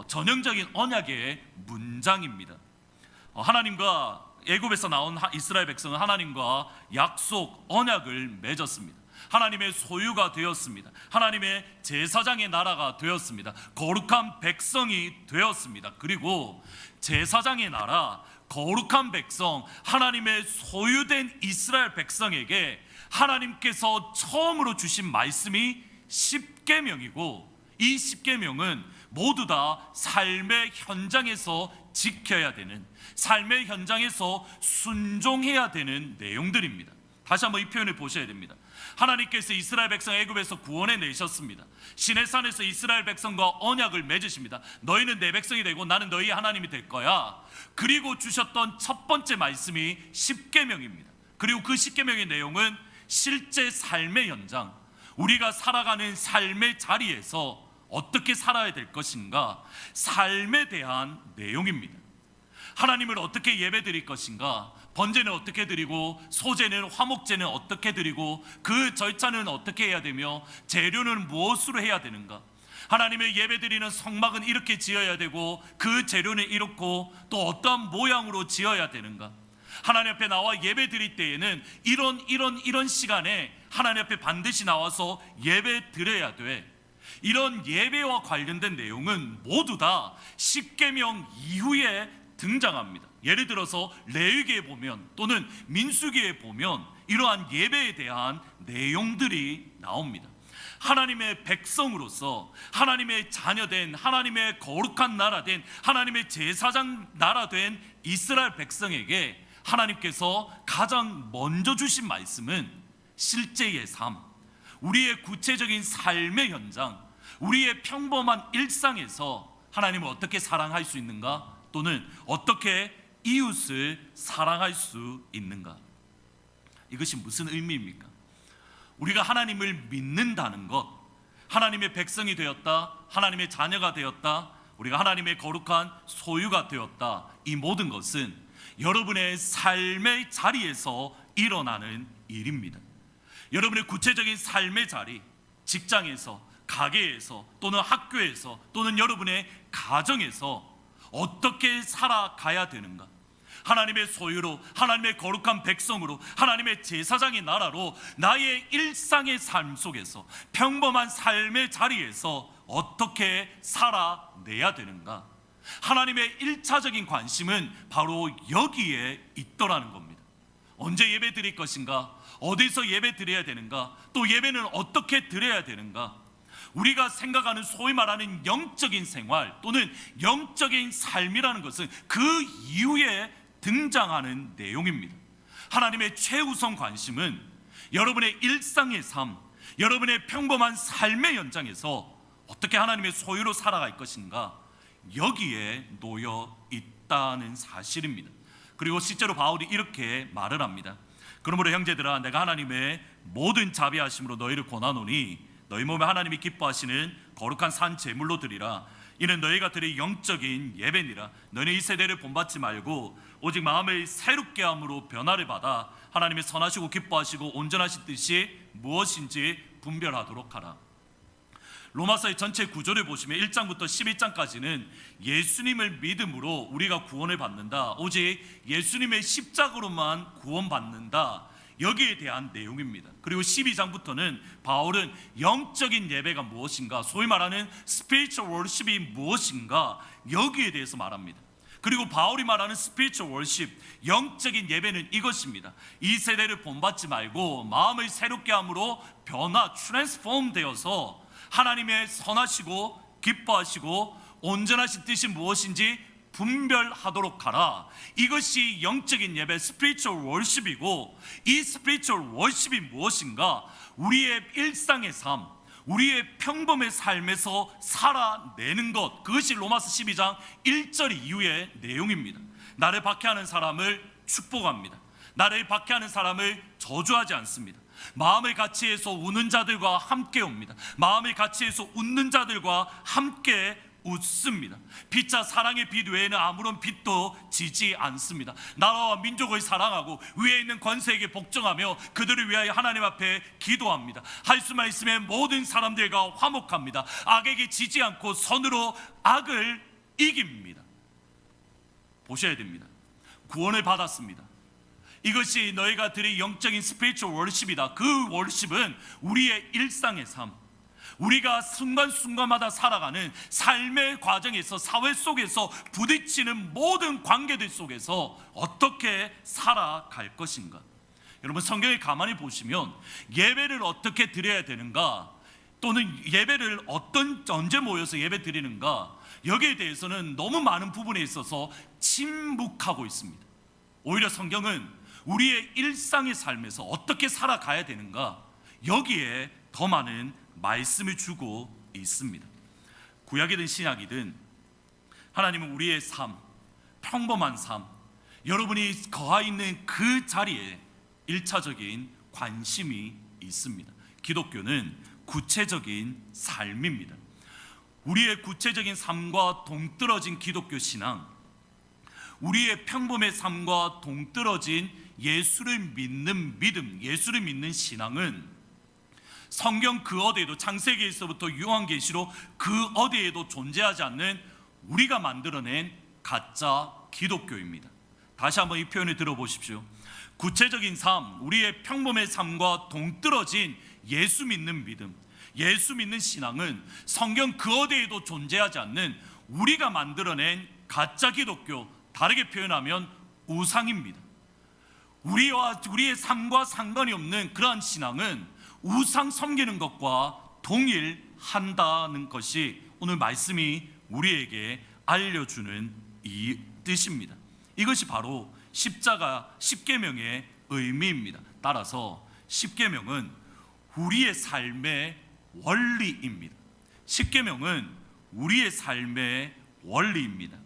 전형적인 언약의 문장입니다. 하나님과 애굽에서 나온 이스라엘 백성은 하나님과 약속, 언약을 맺었습니다. 하나님의 소유가 되었습니다. 하나님의 제사장의 나라가 되었습니다. 거룩한 백성이 되었습니다. 그리고 제사장의 나라, 거룩한 백성, 하나님의 소유된 이스라엘 백성에게 하나님께서 처음으로 주신 말씀이 십계명이고, 이 십계명은 모두 다 삶의 현장에서 지켜야 되는, 삶의 현장에서 순종해야 되는 내용들입니다. 다시 한번 이 표현을 보셔야 됩니다. 하나님께서 이스라엘 백성 애굽에서 구원해 내셨습니다. 시내산에서 이스라엘 백성과 언약을 맺으십니다. 너희는 내 백성이 되고 나는 너희 하나님이 될 거야. 그리고 주셨던 첫 번째 말씀이 십계명입니다. 그리고 그 십계명의 내용은 실제 삶의 현장, 우리가 살아가는 삶의 자리에서 어떻게 살아야 될 것인가, 삶에 대한 내용입니다. 하나님을 어떻게 예배드릴 것인가, 번제는 어떻게 드리고 소제는, 화목제는 어떻게 드리고 그 절차는 어떻게 해야 되며 재료는 무엇으로 해야 되는가, 하나님의 예배드리는 성막은 이렇게 지어야 되고 그 재료는 이렇고 또 어떠한 모양으로 지어야 되는가, 하나님 앞에 나와 예배드릴 때에는 이런 시간에 하나님 앞에 반드시 나와서 예배 드려야 돼. 이런 예배와 관련된 내용은 모두 다 십계명 이후에 등장합니다. 예를 들어서 레위기에 보면 또는 민수기에 보면 이러한 예배에 대한 내용들이 나옵니다. 하나님의 백성으로서 하나님의 자녀된 하나님의 거룩한 나라된 하나님의 제사장 나라된 이스라엘 백성에게 하나님께서 가장 먼저 주신 말씀은 실제의 삶, 우리의 구체적인 삶의 현장, 우리의 평범한 일상에서 하나님을 어떻게 사랑할 수 있는가, 또는 어떻게 이웃을 사랑할 수 있는가. 이것이 무슨 의미입니까? 우리가 하나님을 믿는다는 것, 하나님의 백성이 되었다, 하나님의 자녀가 되었다, 우리가 하나님의 거룩한 소유가 되었다, 이 모든 것은 여러분의 삶의 자리에서 일어나는 일입니다. 여러분의 구체적인 삶의 자리, 직장에서, 가게에서, 또는 학교에서, 또는 여러분의 가정에서 어떻게 살아가야 되는가, 하나님의 소유로, 하나님의 거룩한 백성으로, 하나님의 제사장의 나라로 나의 일상의 삶 속에서, 평범한 삶의 자리에서 어떻게 살아내야 되는가, 하나님의 1차적인 관심은 바로 여기에 있더라는 겁니다. 언제 예배 드릴 것인가, 어디서 예배 드려야 되는가, 또 예배는 어떻게 드려야 되는가. 우리가 생각하는 소위 말하는 영적인 생활 또는 영적인 삶이라는 것은 그 이후에 등장하는 내용입니다. 하나님의 최우선 관심은 여러분의 일상의 삶, 여러분의 평범한 삶의 현장에서 어떻게 하나님의 소유로 살아갈 것인가, 여기에 놓여 있다는 사실입니다. 그리고 실제로 바울이 이렇게 말을 합니다. 그러므로 형제들아, 내가 하나님의 모든 자비하심으로 너희를 권하노니 너희 몸에 하나님이 기뻐하시는 거룩한 산 제물로 드리라. 이는 너희가 드릴 영적인 예배니라. 너희는 이 세대를 본받지 말고 오직 마음을 새롭게 함으로 변화를 받아 하나님의 선하시고 기뻐하시고 온전하신 뜻이 무엇인지 분별하도록 하라. 로마서의 전체 구조를 보시면 1장부터 11장까지는 예수님을 믿음으로 우리가 구원을 받는다, 오직 예수님의 십자가로만 구원받는다, 여기에 대한 내용입니다. 그리고 12장부터는 바울은 영적인 예배가 무엇인가, 소위 말하는 spiritual worship이 무엇인가, 여기에 대해서 말합니다. 그리고 바울이 말하는 spiritual worship, 영적인 예배는 이것입니다. 이 세대를 본받지 말고 마음을 새롭게 함으로 변화, transform 되어서 하나님의 선하시고 기뻐하시고 온전하신 뜻이 무엇인지 분별하도록 하라. 이것이 영적인 예배, spiritual worship이고, 이 spiritual worship이 무엇인가, 우리의 일상의 삶, 우리의 평범의 삶에서 살아내는 것, 그것이 로마서 12장 1절 이후의 내용입니다. 나를 박해하는 사람을 축복합니다. 나를 박해하는 사람을 저주하지 않습니다. 마음을 같이해서 우는 자들과 함께 옵니다. 마음을 같이해서 웃는 자들과 함께 웃습니다. 빛자 사랑의 빛 외에는 아무런 빛도 지지 않습니다. 나라와 민족을 사랑하고 위에 있는 권세에게 복종하며 그들을 위하여 하나님 앞에 기도합니다. 할 수만 있으면 모든 사람들과 화목합니다. 악에게 지지 않고 선으로 악을 이깁니다. 보셔야 됩니다. 구원을 받았습니다. 이것이 너희가 드릴 영적인 스피리추얼 월십이다. 그 월십은 우리의 일상의 삶, 우리가 순간순간마다 살아가는 삶의 과정에서, 사회 속에서 부딪히는 모든 관계들 속에서 어떻게 살아갈 것인가. 여러분, 성경을 가만히 보시면 예배를 어떻게 드려야 되는가, 또는 예배를 언제 모여서 예배 드리는가, 여기에 대해서는 너무 많은 부분에 있어서 침묵하고 있습니다. 오히려 성경은 우리의 일상의 삶에서 어떻게 살아가야 되는가, 여기에 더 많은 말씀을 주고 있습니다. 구약이든 신약이든 하나님은 우리의 삶, 평범한 삶, 여러분이 거하 있는 그 자리에 1차적인 관심이 있습니다. 기독교는 구체적인 삶입니다. 우리의 구체적인 삶과 동떨어진 기독교 신앙, 우리의 평범의 삶과 동떨어진 예수를 믿는 믿음, 예수를 믿는 신앙은 성경 그 어디에도, 창세기에서부터 요한계시록 그 어디에도 존재하지 않는 우리가 만들어낸 가짜 기독교입니다. 다시 한번 이 표현을 들어보십시오. 구체적인 삶, 우리의 평범의 삶과 동떨어진 예수 믿는 믿음, 예수 믿는 신앙은 성경 그 어디에도 존재하지 않는 우리가 만들어낸 가짜 기독교, 다르게 표현하면 우상입니다. 우리와 우리의 삶과 상관이 없는 그러한 신앙은 우상 섬기는 것과 동일한다는 것이 오늘 말씀이 우리에게 알려주는 이 뜻입니다. 이것이 바로 십계명의 의미입니다. 따라서 십계명은 우리의 삶의 원리입니다. 십계명은 우리의 삶의 원리입니다.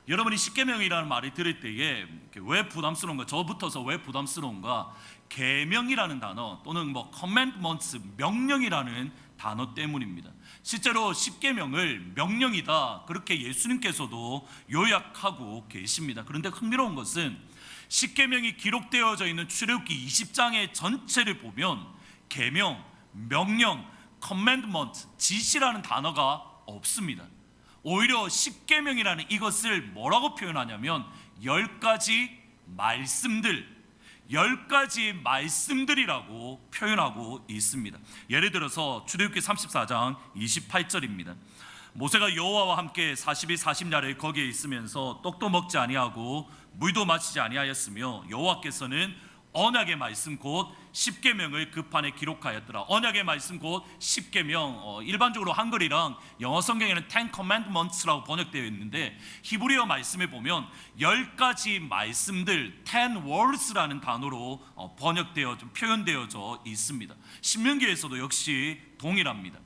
여러분이 십계명이라는 말을 들을 때에 왜 부담스러운가? 저부터서 왜 부담스러운가? 계명이라는 단어 또는 commandments, 명령이라는 단어 때문입니다. 실제로 십계명을 명령이다 그렇게 예수님께서도 요약하고 계십니다. 그런데 흥미로운 것은 십계명이 기록되어져 있는 출애굽기 20장의 전체를 보면 계명, 명령, commandment, 지시라는 단어가 없습니다. 오히려 십계명이라는 이것을 뭐라고 표현하냐면 10가지 말씀들이라고 표현하고 있습니다. 예를 들어서 출애굽기 34장 28절입니다. 모세가 여호와와 함께 40일 40야를 거기에 있으면서 떡도 먹지 아니하고 물도 마시지 아니하였으며 여호와께서는 언약의 말씀 곧 십계명을 그 판에 기록하였더라. 언약의 말씀 곧 십계명, 일반적으로 한글이랑 영어 성경에는 Ten Commandments라고 번역되어 있는데 히브리어 말씀에 보면 10가지 말씀들, Ten Words라는 단어로 표현되어져 있습니다. 신명기에서도 역시 동일합니다.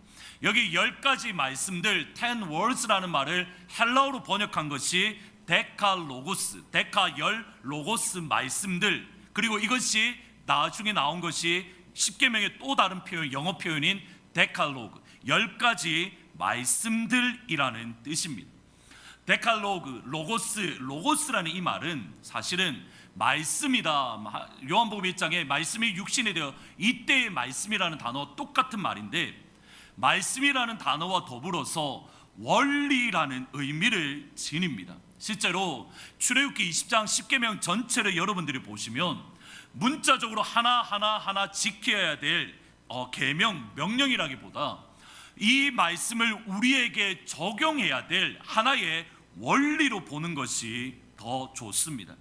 여기 10가지 말씀들, Ten Words라는 말을 헬라어로 번역한 것이 데칼로고스, 데카 10 로고스 말씀들, 그리고 이것이 나중에 나온 것이 십계명의 또 다른 표현, 영어 표현인 데칼로그, 10가지 말씀들이라는 뜻입니다. 데칼로그, 로고스라는 이 말은 사실은 말씀이다. 요한복음 1장에 말씀이 육신이 되어 이때의 말씀이라는 단어와 똑같은 말인데 말씀이라는 단어와 더불어서 원리라는 의미를 지닙니다. 실제로 출애굽기 20장 십계명 전체를 여러분들이 보시면 문자적으로 하나하나 지켜야 될 계명, 명령이라기보다 이 말씀을 우리에게 적용해야 될 하나의 원리로 보는 것이 더 좋습니다.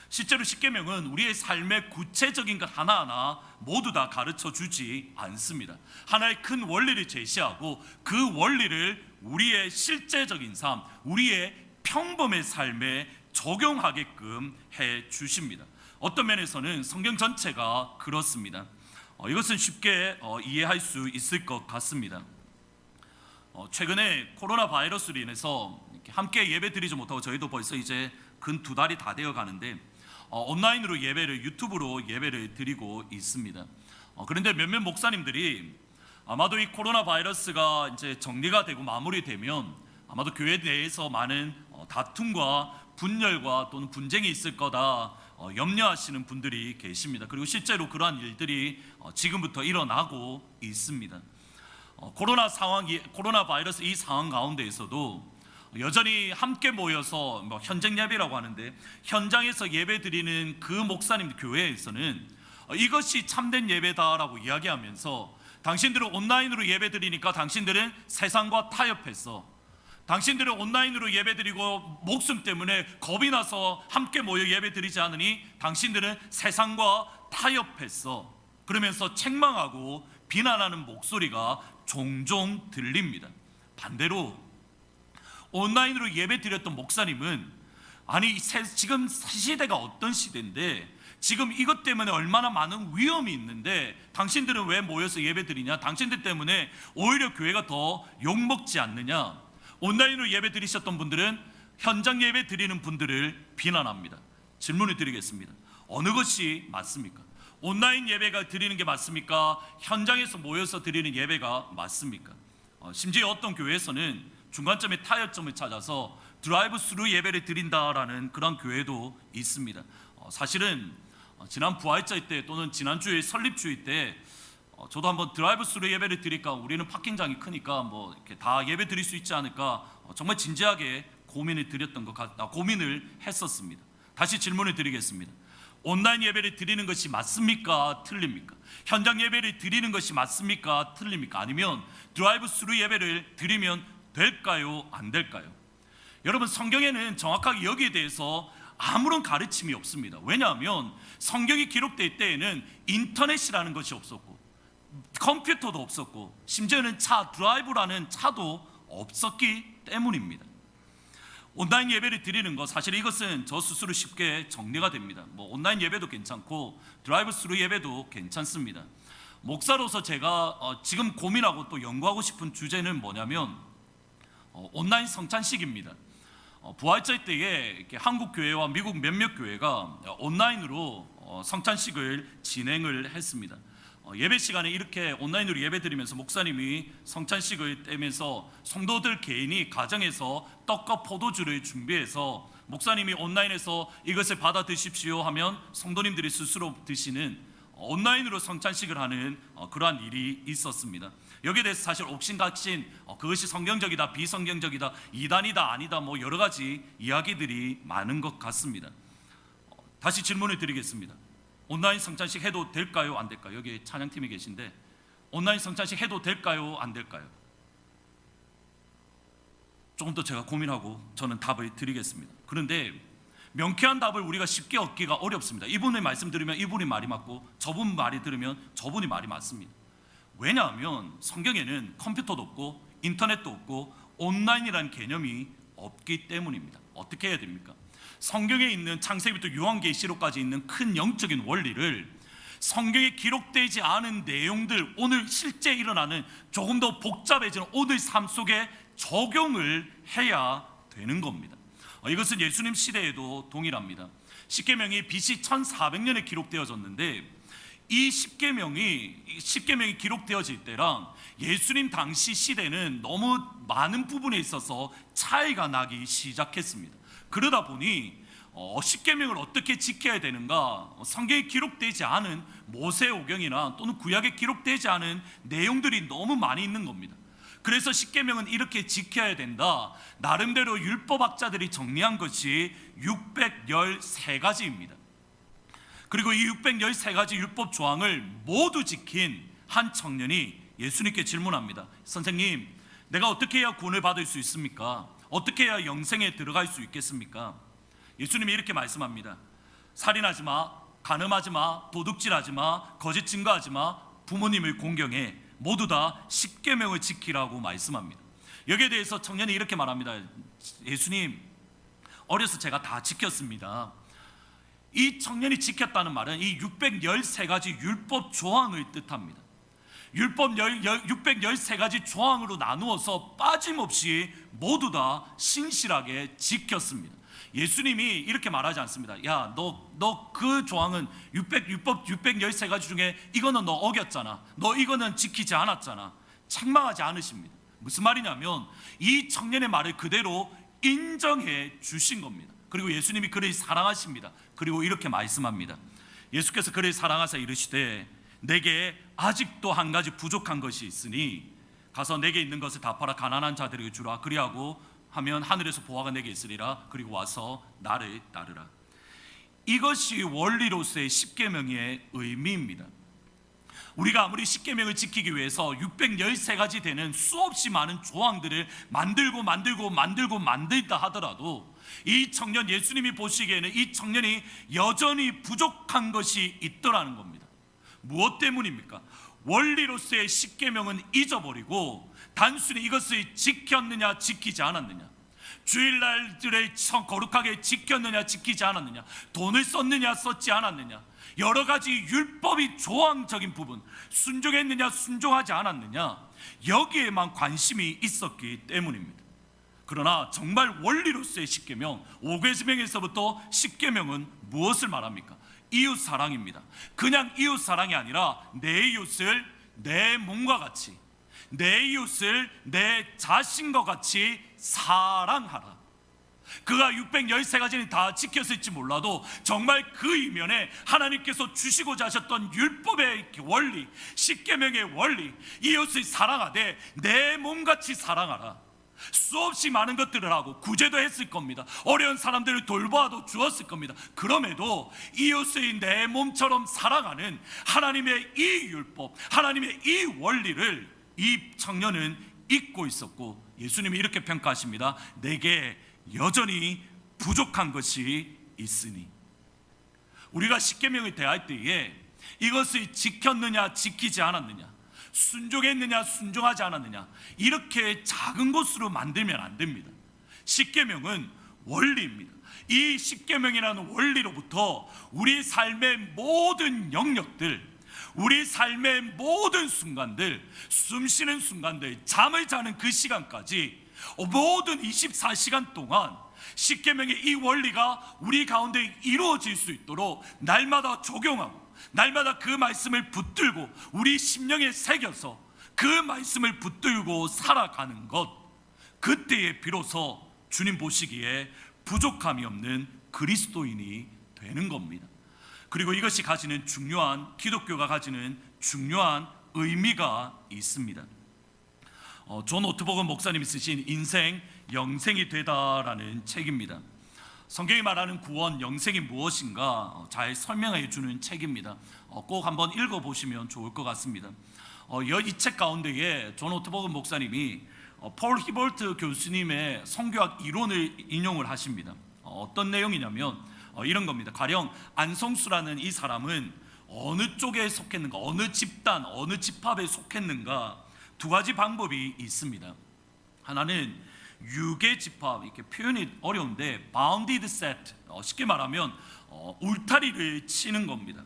실제로 십계명은 우리의 삶의 구체적인 것 하나하나 모두 다 가르쳐 주지 않습니다. 하나의 큰 원리를 제시하고 그 원리를 우리의 실제적인 삶, 우리의 평범의 삶에 적용하게끔 해 주십니다. 어떤 면에서는 성경 전체가 그렇습니다. 이것은 쉽게 이해할 수 있을 것 같습니다. 최근에 코로나 바이러스로 인해서 함께 예배 드리지 못하고 저희도 벌써 이제 근 2달이 다 되어 가는데 온라인으로 유튜브로 예배를 드리고 있습니다. 그런데 몇몇 목사님들이 아마도 이 코로나 바이러스가 이제 정리가 되고 마무리되면 아마도 교회 내에서 많은 다툼과 분열과 또는 분쟁이 있을 거다 염려하시는 분들이 계십니다. 그리고 실제로 그러한 일들이 지금부터 일어나고 있습니다. 코로나 바이러스 이 상황 가운데에서도 여전히 함께 모여서 현장 예배라고 하는데 현장에서 예배 드리는 그 목사님 교회에서는 이것이 참된 예배다라고 이야기하면서 당신들은 온라인으로 예배 드리니까 당신들은 세상과 타협했어. 당신들은 온라인으로 예배드리고 목숨 때문에 겁이 나서 함께 모여 예배드리지 않으니 당신들은 세상과 타협했어. 그러면서 책망하고 비난하는 목소리가 종종 들립니다. 반대로 온라인으로 예배드렸던 목사님은 아니 지금 시대가 어떤 시대인데 지금 이것 때문에 얼마나 많은 위험이 있는데 당신들은 왜 모여서 예배드리냐? 당신들 때문에 오히려 교회가 더 욕먹지 않느냐? 온라인으로 예배 드리셨던 분들은 현장 예배 드리는 분들을 비난합니다. 질문을 드리겠습니다. 어느 것이 맞습니까? 온라인 예배가 드리는 게 맞습니까? 현장에서 모여서 드리는 예배가 맞습니까? 심지어 어떤 교회에서는 중간점의 타협점을 찾아서 드라이브 스루 예배를 드린다라는 그런 교회도 있습니다. 사실은 지난 부활절 때 또는 지난주에 설립주일 때 저도 한번 드라이브 스루 예배를 드릴까, 우리는 파킹장이 크니까 이렇게 다 예배 드릴 수 있지 않을까 정말 진지하게 고민을 했었습니다. 다시 질문을 드리겠습니다. 온라인 예배를 드리는 것이 맞습니까? 틀립니까? 현장 예배를 드리는 것이 맞습니까? 틀립니까? 아니면 드라이브 스루 예배를 드리면 될까요? 안 될까요? 여러분, 성경에는 정확하게 여기에 대해서 아무런 가르침이 없습니다. 왜냐하면 성경이 기록될 때에는 인터넷이라는 것이 없었고 컴퓨터도 없었고 심지어는 차 드라이브라는 차도 없었기 때문입니다. 온라인 예배를 드리는 것, 사실 이것은 저 스스로 쉽게 정리가 됩니다. 온라인 예배도 괜찮고 드라이브 스루 예배도 괜찮습니다. 목사로서 제가 지금 고민하고 또 연구하고 싶은 주제는 뭐냐면 온라인 성찬식입니다. 부활절 때에 이렇게 한국 교회와 미국 몇몇 교회가 온라인으로 성찬식을 진행을 했습니다. 예배 시간에 이렇게 온라인으로 예배 드리면서 목사님이 성찬식을 떼면서 성도들 개인이 가정에서 떡과 포도주를 준비해서 목사님이 온라인에서 이것을 받아 드십시오 하면 성도님들이 스스로 드시는 온라인으로 성찬식을 하는 그러한 일이 있었습니다. 여기에 대해서 사실 옥신각신 그것이 성경적이다 비성경적이다 이단이다 아니다 여러 가지 이야기들이 많은 것 같습니다. 다시 질문을 드리겠습니다. 온라인 성찬식 해도 될까요? 안 될까요? 여기 찬양팀이 계신데 온라인 성찬식 해도 될까요? 안 될까요? 조금 더 제가 고민하고 저는 답을 드리겠습니다. 그런데 명쾌한 답을 우리가 쉽게 얻기가 어렵습니다. 이분의 말씀 들으면 이분이 말이 맞고 저분 말이 들으면 저분이 말이 맞습니다. 왜냐하면 성경에는 컴퓨터도 없고 인터넷도 없고 온라인이라는 개념이 없기 때문입니다. 어떻게 해야 됩니까? 성경에 있는 창세기부터 요한계시록까지 있는 큰 영적인 원리를 성경에 기록되지 않은 내용들, 오늘 실제 일어나는 조금 더 복잡해지는 오늘 삶 속에 적용을 해야 되는 겁니다. 이것은 예수님 시대에도 동일합니다. 십계명이 BC 1400년에 기록되어졌는데 이 십계명이 기록되어질 때랑 예수님 당시 시대는 너무 많은 부분에 있어서 차이가 나기 시작했습니다. 그러다 보니 십계명을 어떻게 지켜야 되는가, 성경에 기록되지 않은 모세오경이나 또는 구약에 기록되지 않은 내용들이 너무 많이 있는 겁니다. 그래서 십계명은 이렇게 지켜야 된다, 나름대로 율법학자들이 정리한 것이 613가지입니다. 그리고 이 613가지 율법 조항을 모두 지킨 한 청년이 예수님께 질문합니다. 선생님, 내가 어떻게 해야 구원을 받을 수 있습니까? 어떻게 해야 영생에 들어갈 수 있겠습니까? 예수님이 이렇게 말씀합니다. 살인하지 마, 간음하지 마, 도둑질하지 마, 거짓 증거하지 마, 부모님을 공경해, 모두 다 십계명을 지키라고 말씀합니다. 여기에 대해서 청년이 이렇게 말합니다. 예수님, 어려서 제가 다 지켰습니다. 이 청년이 지켰다는 말은 이 613가지 율법 조항을 뜻합니다. 율법 613가지 조항으로 나누어서 빠짐없이 모두 다 신실하게 지켰습니다. 예수님이 이렇게 말하지 않습니다. 야, 너 그 조항은 율법 613가지 중에 이거는 너 어겼잖아, 너 이거는 지키지 않았잖아, 책망하지 않으십니다. 무슨 말이냐면 이 청년의 말을 그대로 인정해 주신 겁니다. 그리고 예수님이 그를 사랑하십니다. 그리고 이렇게 말씀합니다. 예수께서 그를 사랑하사 이르시되 내게 아직도 한 가지 부족한 것이 있으니 가서 내게 있는 것을 다 팔아 가난한 자들에게 주라. 그리하고 하면 하늘에서 보화가 내게 있으리라. 그리고 와서 나를 따르라. 이것이 원리로서의 십계명의 의미입니다. 우리가 아무리 십계명을 지키기 위해서 613가지 되는 수없이 많은 조항들을 만들다 하더라도 이 청년, 예수님이 보시기에는 이 청년이 여전히 부족한 것이 있더라는 겁니다. 무엇 때문입니까? 원리로서의 십계명은 잊어버리고 단순히 이것을 지켰느냐 지키지 않았느냐, 주일날들을 거룩하게 지켰느냐 지키지 않았느냐, 돈을 썼느냐 썼지 않았느냐, 여러 가지 율법이 조항적인 부분, 순종했느냐 순종하지 않았느냐, 여기에만 관심이 있었기 때문입니다. 그러나 정말 원리로서의 십계명, 5계명에서부터 십계명은 무엇을 말합니까? 이웃 사랑입니다. 그냥 이웃 사랑이 아니라 내 이웃을 내 몸과 같이, 내 이웃을 내 자신과 같이 사랑하라. 그가 613가지는 다 지켰을지 몰라도 정말 그 이면에 하나님께서 주시고자 하셨던 율법의 원리, 십계명의 원리, 이웃을 사랑하되 내 몸같이 사랑하라. 수없이 많은 것들을 하고 구제도 했을 겁니다. 어려운 사람들을 돌보아도 주었을 겁니다. 그럼에도 이웃을 내 몸처럼 사랑하는 하나님의 이 율법, 하나님의 이 원리를 이 청년은 잊고 있었고, 예수님이 이렇게 평가하십니다. 내게 여전히 부족한 것이 있으니. 우리가 십계명을 대할 때에 이것을 지켰느냐 지키지 않았느냐, 순종했느냐 순종하지 않았느냐 이렇게 작은 것으로 만들면 안 됩니다. 십계명은 원리입니다. 이 십계명이라는 원리로부터 우리 삶의 모든 영역들, 우리 삶의 모든 순간들, 숨쉬는 순간들, 잠을 자는 그 시간까지 모든 24시간 동안 십계명의 이 원리가 우리 가운데 이루어질 수 있도록 날마다 적용하고 날마다 그 말씀을 붙들고 우리 심령에 새겨서 그 말씀을 붙들고 살아가는 것, 그때에 비로소 주님 보시기에 부족함이 없는 그리스도인이 되는 겁니다. 그리고 이것이 가지는 중요한, 기독교가 가지는 중요한 의미가 있습니다. 존 오트버건 목사님이 쓰신 인생 영생이 되다라는 책입니다. 성경이 말하는 구원, 영생이 무엇인가 잘 설명해 주는 책입니다. 꼭 한번 읽어보시면 좋을 것 같습니다. 이 책 가운데에 존 오트버건 목사님이 폴 히벌트 교수님의 성교학 이론을 인용을 하십니다. 어떤 내용이냐면 이런 겁니다. 가령 안성수라는 이 사람은 어느 쪽에 속했는가, 어느 집단, 어느 집합에 속했는가 두 가지 방법이 있습니다. 하나는 유괴 집합, 이렇게 표현이 어려운데 bounded set, 쉽게 말하면 울타리를 치는 겁니다.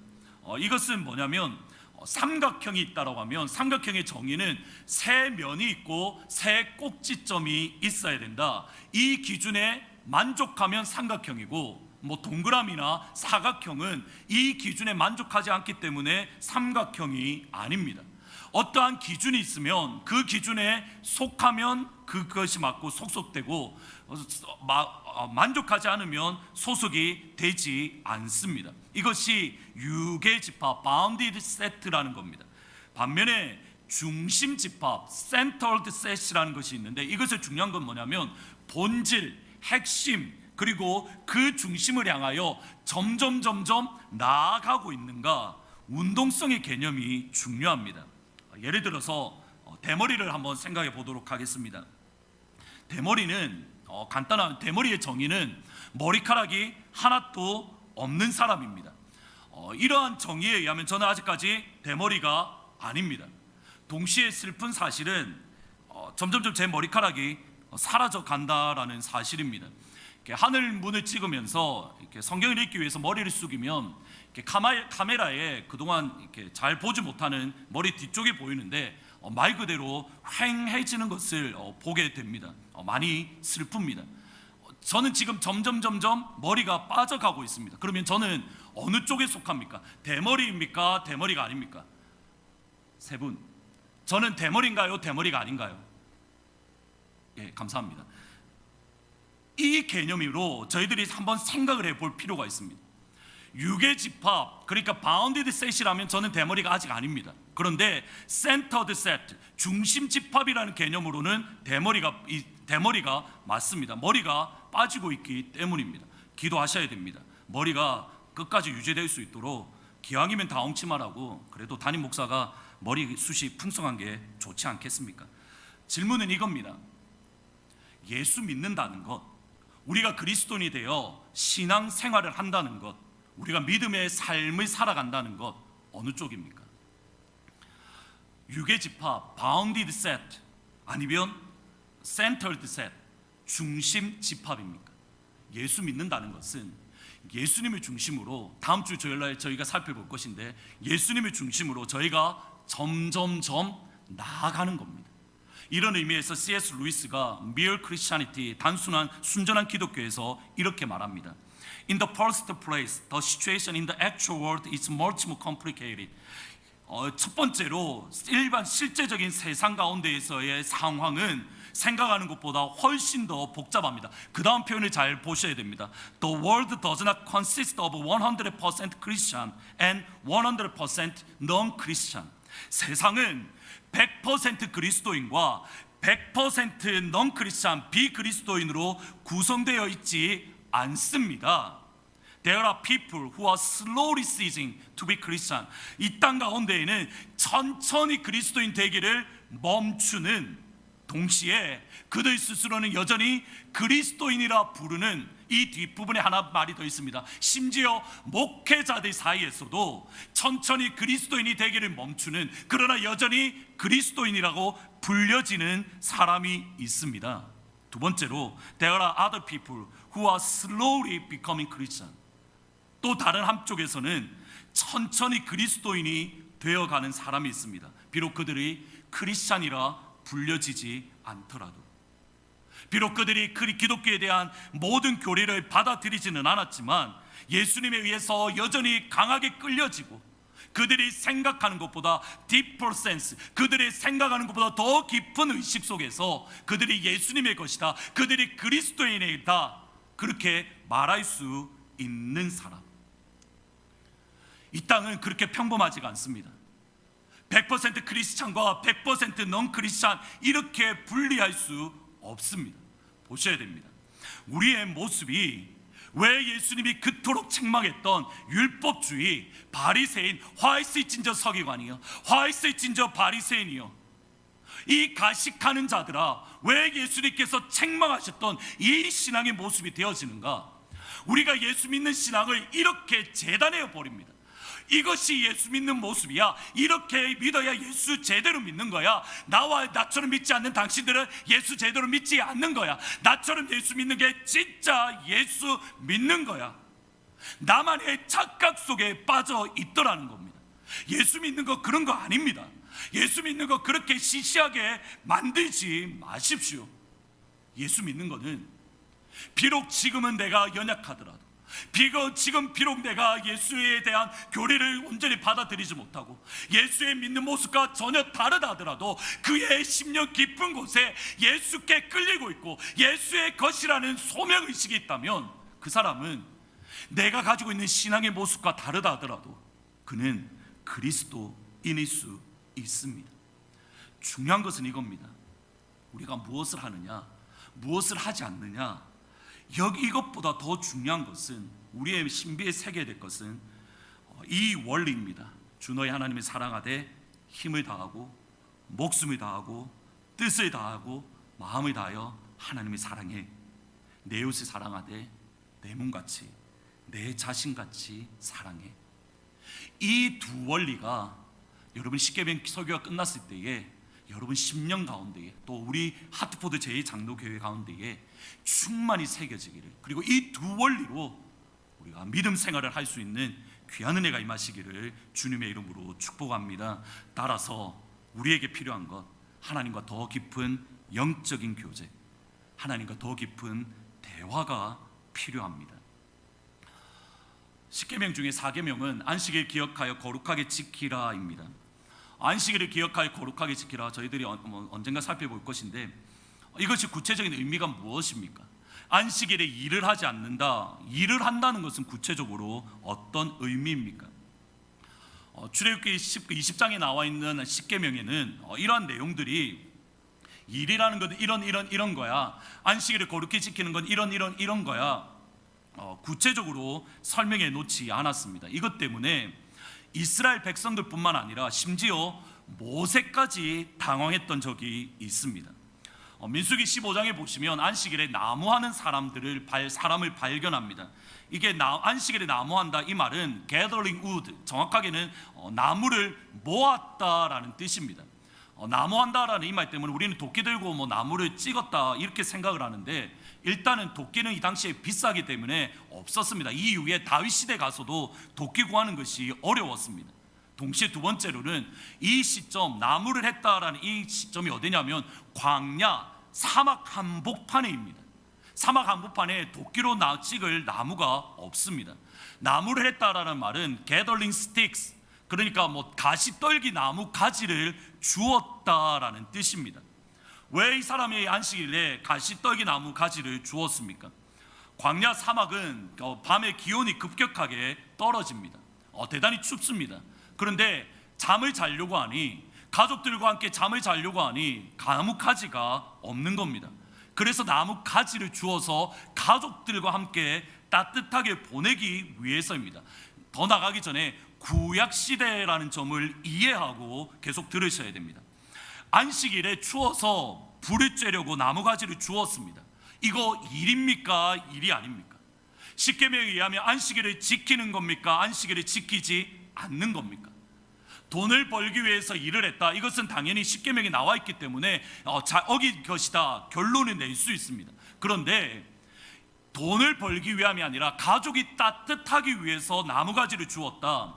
이것은 뭐냐면 삼각형이 있다라고 하면 삼각형의 정의는 세 면이 있고 세 꼭지점이 있어야 된다. 이 기준에 만족하면 삼각형이고 동그라미나 사각형은 이 기준에 만족하지 않기 때문에 삼각형이 아닙니다. 어떠한 기준이 있으면 그 기준에 속하면 그것이 맞고 속속되고 만족하지 않으면 소속이 되지 않습니다. 이것이 유괴 집합, bounded set라는 겁니다. 반면에 중심 집합, centered set이라는 것이 있는데 이것의 중요한 건 뭐냐면 본질, 핵심, 그리고 그 중심을 향하여 점점 나아가고 있는가, 운동성의 개념이 중요합니다. 예를 들어서 대머리를 한번 생각해 보도록 하겠습니다. 대머리는 간단한 대머리의 정의는 머리카락이 하나도 없는 사람입니다. 이러한 정의에 의하면 저는 아직까지 대머리가 아닙니다. 동시에 슬픈 사실은 점점 제 머리카락이 사라져 간다라는 사실입니다. 하늘 문을 찍으면서 이렇게 성경을 읽기 위해서 머리를 숙이면 이렇게 카메라에 그동안 이렇게 잘 보지 못하는 머리 뒤쪽이 보이는데 말 그대로 휑해지는 것을 보게 됩니다. 많이 슬픕니다. 저는 지금 점점 머리가 빠져가고 있습니다. 그러면 저는 어느 쪽에 속합니까? 대머리입니까? 대머리가 아닙니까? 세 분, 저는 대머리인가요? 대머리가 아닌가요? 예, 감사합니다. 이 개념으로 저희들이 한번 생각을 해볼 필요가 있습니다. 유괴 집합, 그러니까 bounded set이라면 저는 대머리가 아직 아닙니다. 그런데 centered set, 중심 집합이라는 개념으로는 대머리가 맞습니다. 머리가 빠지고 있기 때문입니다. 기도하셔야 됩니다. 머리가 끝까지 유지될 수 있도록 기왕이면 다 엉치마라고, 그래도 담임 목사가 머리숱이 풍성한 게 좋지 않겠습니까? 질문은 이겁니다. 예수 믿는다는 것, 우리가 그리스도인이 되어 신앙 생활을 한다는 것, 우리가 믿음의 삶을 살아간다는 것, 어느 쪽입니까? 유괴 집합, bounded set, 아니면 centered set, 중심 집합입니까? 예수 믿는다는 것은 예수님을 중심으로, 다음 주 주일날 저희가 살펴볼 것인데, 예수님을 중심으로 저희가 점점 나아가는 겁니다. 이런 의미에서 C.S. 루이스가 Mere Christianity, 단순한 순전한 기독교에서 이렇게 말합니다. In the first place, the situation in the actual world is much more complicated. 첫 번째로 일반 실제적인 세상 가운데에서의 상황은 생각하는 것보다 훨씬 더 복잡합니다. 그 다음 표현을 잘 보셔야 됩니다. The world does not consist of 100% Christian and 100% non-Christian. 세상은 100% 그리스도인과 100% non-Christian, 비그리스도인으로 구성되어 있지 않습니다. There are people who are slowly ceasing to be Christian. 이 땅 가운데에는 천천히 그리스도인 되기를 멈추는 동시에 그들 스스로는 여전히 그리스도인이라 부르는 이 뒷부분에 하나 말이 더 있습니다. 심지어 목회자들 사이에서도 천천히 그리스도인이 되기를 멈추는, 그러나 여전히 그리스도인이라고 불려지는 사람이 있습니다. 두 번째로, there are other people who are slowly becoming Christian. 또 다른 한쪽에서는 천천히 그리스도인이 되어가는 사람이 있습니다. 비록 그들이 크리스찬이라 불려지지 않더라도, 비록 그들이 기독교에 대한 모든 교리를 받아들이지는 않았지만 예수님에 의해서 여전히 강하게 끌려지고, 그들이 생각하는 것보다 deeper sense, 그들이 생각하는 것보다 더 깊은 의식 속에서 그들이 예수님의 것이다, 그들이 그리스도인이다, 그렇게 말할 수 있는 사람. 이 땅은 그렇게 평범하지가 않습니다. 100% 크리스찬과 100% 넌 크리스찬, 이렇게 분리할 수 없습니다. 보셔야 됩니다. 우리의 모습이 왜 예수님이 그토록 책망했던 율법주의, 바리새인, 화이스진저 서기관이요, 화이스진저 바리새인이요, 이 가식하는 자들아, 왜 예수님께서 책망하셨던 이 신앙의 모습이 되어지는가? 우리가 예수 믿는 신앙을 이렇게 재단해 버립니다. 이것이 예수 믿는 모습이야, 이렇게 믿어야 예수 제대로 믿는 거야, 나처럼 믿지 않는 당신들은 예수 제대로 믿지 않는 거야, 나처럼 예수 믿는 게 진짜 예수 믿는 거야, 나만의 착각 속에 빠져 있더라는 겁니다. 예수 믿는 거 그런 거 아닙니다. 예수 믿는 거 그렇게 시시하게 만들지 마십시오. 예수 믿는 거는 비록 지금은 내가 연약하더라도, 비록 내가 예수에 대한 교리를 온전히 받아들이지 못하고 예수의 믿는 모습과 전혀 다르다 하더라도 그의 심령 깊은 곳에 예수께 끌리고 있고 예수의 것이라는 소명의식이 있다면, 그 사람은 내가 가지고 있는 신앙의 모습과 다르다 하더라도 그는 그리스도인일 수 있습니다. 중요한 것은 이겁니다. 우리가 무엇을 하느냐, 무엇을 하지 않느냐, 이것보다 더 중요한 것은, 우리의 신비에 새겨야 될 것은 이 원리입니다. 주 너희 하나님을 사랑하되 힘을 다하고 목숨을 다하고 뜻을 다하고 마음을 다하여 하나님을 사랑해. 내 이웃을 사랑하되 내 몸같이 내 자신같이 사랑해. 이 두 원리가 여러분 십계명 설교가 끝났을 때에 여러분 10년 가운데에, 또 우리 하트포드 제2장로교회 가운데에 충만히 새겨지기를, 그리고 이 두 원리로 우리가 믿음 생활을 할 수 있는 귀한 은혜가 임하시기를 주님의 이름으로 축복합니다. 따라서 우리에게 필요한 것, 하나님과 더 깊은 영적인 교제, 하나님과 더 깊은 대화가 필요합니다. 10계명 중에 4계명은 안식일 기억하여 거룩하게 지키라입니다. 안식일을 기억하여 거룩하게 지키라, 저희들이 언젠가 살펴볼 것인데, 이것이 구체적인 의미가 무엇입니까? 안식일에 일을 하지 않는다, 일을 한다는 것은 구체적으로 어떤 의미입니까? 출애굽기 20장에 나와 있는 10계명에는 이러한 내용들이, 일이라는 것은 이런 거야, 안식일을 거룩히 지키는 건 이런 거야, 구체적으로 설명해 놓지 않았습니다. 이것 때문에 이스라엘 백성들뿐만 아니라 심지어 모세까지 당황했던 적이 있습니다. 민수기 15장에 보시면 안식일에 나무하는 사람을 발견합니다. 이게 안식일에 나무한다, 이 말은 gathering wood, 정확하게는 나무를 모았다라는 뜻입니다. 나무한다라는 이 말 때문에 우리는 도끼 들고 나무를 찍었다 이렇게 생각을 하는데, 일단은 도끼는 이 당시에 비싸기 때문에 없었습니다. 이 이후에 다윗 시대 가서도 도끼 구하는 것이 어려웠습니다. 동시에 두 번째로는 이 시점, 나무를 했다라는 이 시점이 어디냐면 광야, 사막 한복판에입니다. 사막 한복판에 도끼로 찍을 나무가 없습니다. 나무를 했다라는 말은 gathering sticks, 그러니까 가시떨기 나무 가지를 주었다라는 뜻입니다. 왜 이 사람이 안식일에 가시떨기 나무 가지를 주었습니까? 광야 사막은 밤에 기온이 급격하게 떨어집니다. 대단히 춥습니다. 그런데 잠을 자려고 하니, 가족들과 함께 잠을 자려고 하니 나무 가지가 없는 겁니다. 그래서 나무 가지를 주어서 가족들과 함께 따뜻하게 보내기 위해서입니다. 더 나가기 전에 구약시대라는 점을 이해하고 계속 들으셔야 됩니다. 안식일에 추워서 불을 쬐려고 나무가지를 주었습니다. 이거 일입니까? 일이 아닙니까? 십계명에 의하면 안식일을 지키는 겁니까? 안식일을 지키지 않는 겁니까? 돈을 벌기 위해서 일을 했다. 이것은 당연히 십계명에 나와 있기 때문에 어긴 것이다 결론을 낼 수 있습니다. 그런데 돈을 벌기 위함이 아니라 가족이 따뜻하기 위해서 나무가지를 주었다.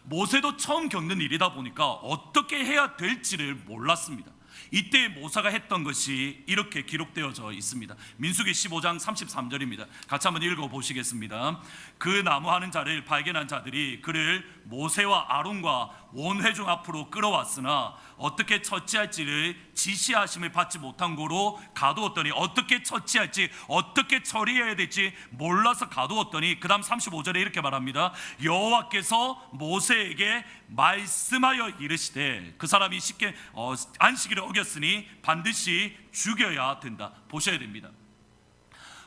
모세도 처음 겪는 일이다 보니까 어떻게 해야 될지를 몰랐습니다. 이때 모세가 했던 것이 이렇게 기록되어져 있습니다. 민수기 15장 33절입니다. 같이 한번 읽어보시겠습니다. 그 나무하는 자를 발견한 자들이 그를 모세와 아론과 온 회중 앞으로 끌어왔으나 어떻게 처치할지를 지시하심을 받지 못한 고로 가두었더니 어떻게 처치할지 어떻게 처리해야 될지 몰라서 가두었더니 그 다음 35절에 이렇게 말합니다. 여호와께서 모세에게 말씀하여 이르시되 그 사람이 안식일을 어겼으니 반드시 죽여야 된다. 보셔야 됩니다.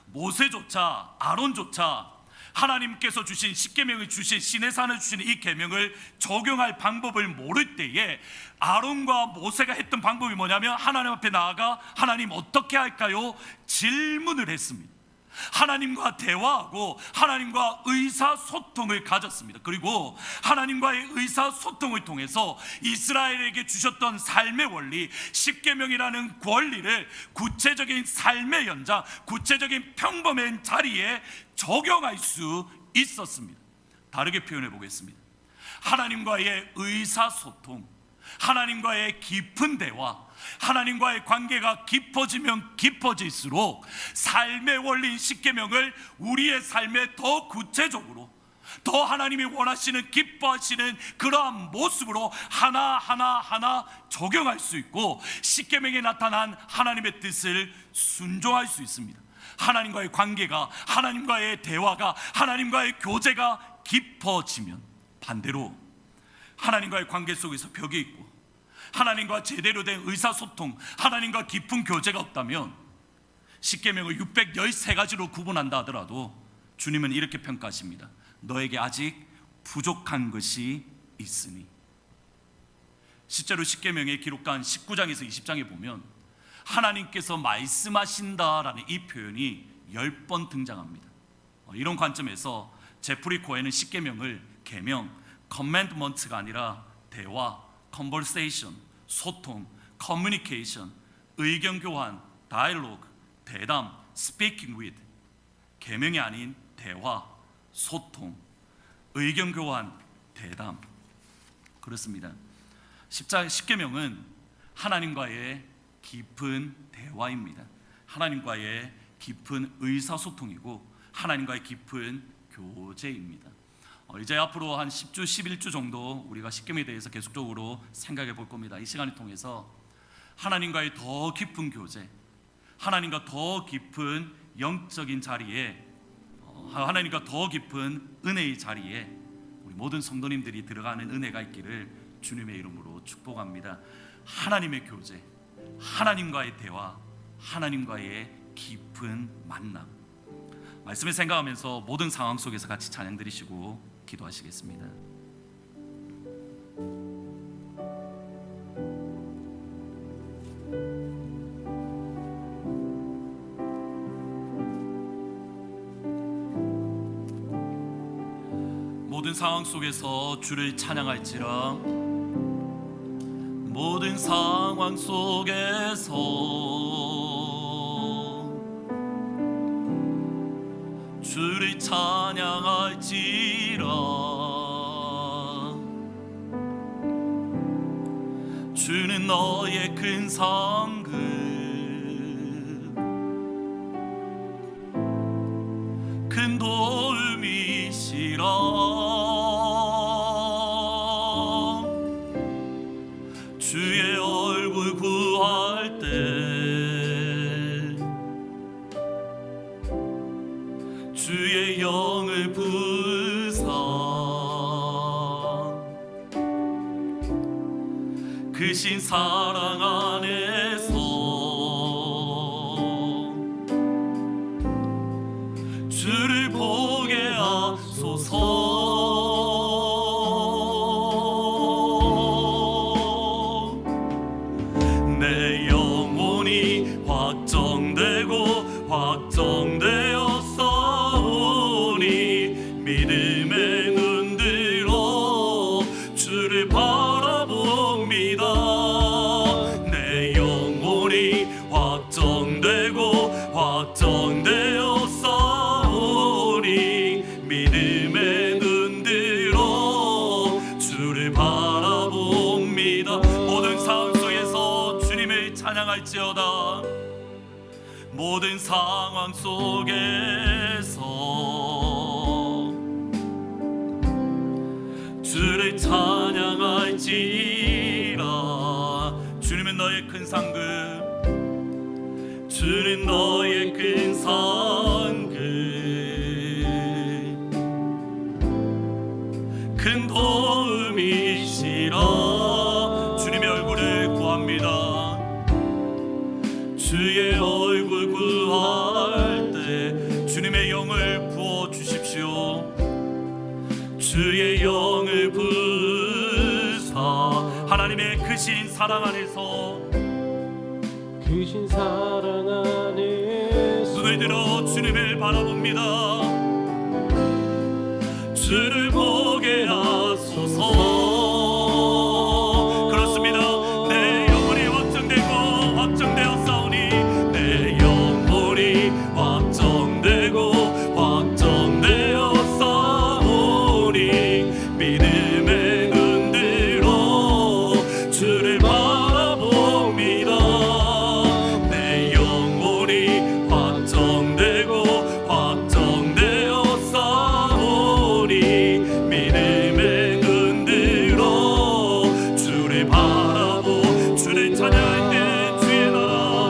모세조차 아론조차 하나님께서 주신 십계명을 주신 시내산을 주신 이 계명을 적용할 방법을 모를 때에 아론과 모세가 했던 방법이 뭐냐면 하나님 앞에 나아가 하나님 어떻게 할까요? 질문을 했습니다. 하나님과 대화하고 하나님과 의사소통을 가졌습니다. 그리고 하나님과의 의사소통을 통해서 이스라엘에게 주셨던 삶의 원리, 십계명이라는 권리를 구체적인 삶의 현장, 구체적인 평범한 자리에 적용할 수 있었습니다. 다르게 표현해 보겠습니다. 하나님과의 의사소통, 하나님과의 깊은 대화, 하나님과의 관계가 깊어지면 깊어질수록 삶의 원리인 십계명을 우리의 삶에 더 구체적으로, 더 하나님이 원하시는 기뻐하시는 그러한 모습으로 하나하나 적용할 수 있고 십계명에 나타난 하나님의 뜻을 순종할 수 있습니다. 하나님과의 관계가, 하나님과의 대화가, 하나님과의 교제가 깊어지면 반대로 하나님과의 관계 속에서 벽이 있고 하나님과 제대로 된 의사소통, 하나님과 깊은 교제가 없다면 십계명을 613가지로 구분한다 하더라도 주님은 이렇게 평가하십니다. 너에게 아직 부족한 것이 있으니. 실제로 십계명에 기록한 19장에서 20장에 보면 하나님께서 말씀하신다라는 이 표현이 10번 등장합니다. 이런 관점에서 제프리 코엔은 십계명을 계명, 커맨드먼트가 아니라 대화, 컨버세이션, 소통, 커뮤니케이션, 의견 교환, 다이얼로그, 대담, 스피킹 위드, 계명이 아닌 대화, 소통, 의견 교환, 대담. 그렇습니다. 십계명은 하나님과의 깊은 대화입니다. 하나님과의 깊은 의사소통이고 하나님과의 깊은 교제입니다. 이제 앞으로 한 10주, 11주 정도 우리가 십계명에 대해서 계속적으로 생각해 볼 겁니다. 이 시간을 통해서 하나님과의 더 깊은 교제, 하나님과 더 깊은 영적인 자리에, 하나님과 더 깊은 은혜의 자리에 우리 모든 성도님들이 들어가는 은혜가 있기를 주님의 이름으로 축복합니다. 하나님의 교제, 하나님과의 대화, 하나님과의 깊은 만남. 말씀을 생각하면서 모든 상황 속에서 같이 찬양 드리시고 기도하시겠습니다. 모든 상황 속에서 주를 찬양할지라. 모든 상황 속에서 주를 찬양할지라. 주는 너의 큰 상급, 큰 도움이시라. 주의 얼굴 구할 때 주의 영을 부사 크신 사랑 안에서 주를 보게 하소서. 내 영혼이 모든 상황 속에서 주를 찬양할지라. 주님은 너의 큰 상급, 주는 너의 큰 상급, 큰 도움이시라. 주님의 얼굴을 구합니다. 주의 얼굴 구할 때 주님의 영을 부어 주십시오. 주의 영을 부으사 하나님의 크신 사랑 안에서, 크신 사랑 안에서 눈을 들어 주님을 바라봅니다. 주를 보게 하소서. 그렇습니다. 내 영혼이 확정되고 확정되었사오니, 내 영혼이 확정되고 확정되었사오니, 믿음의 눈 들어 주를 바라봅니다. 내 영혼이 확정되고 확정되었사오니, 믿음의 눈 들어 주를 바라보. 주를 찬양할 때 주의 나라,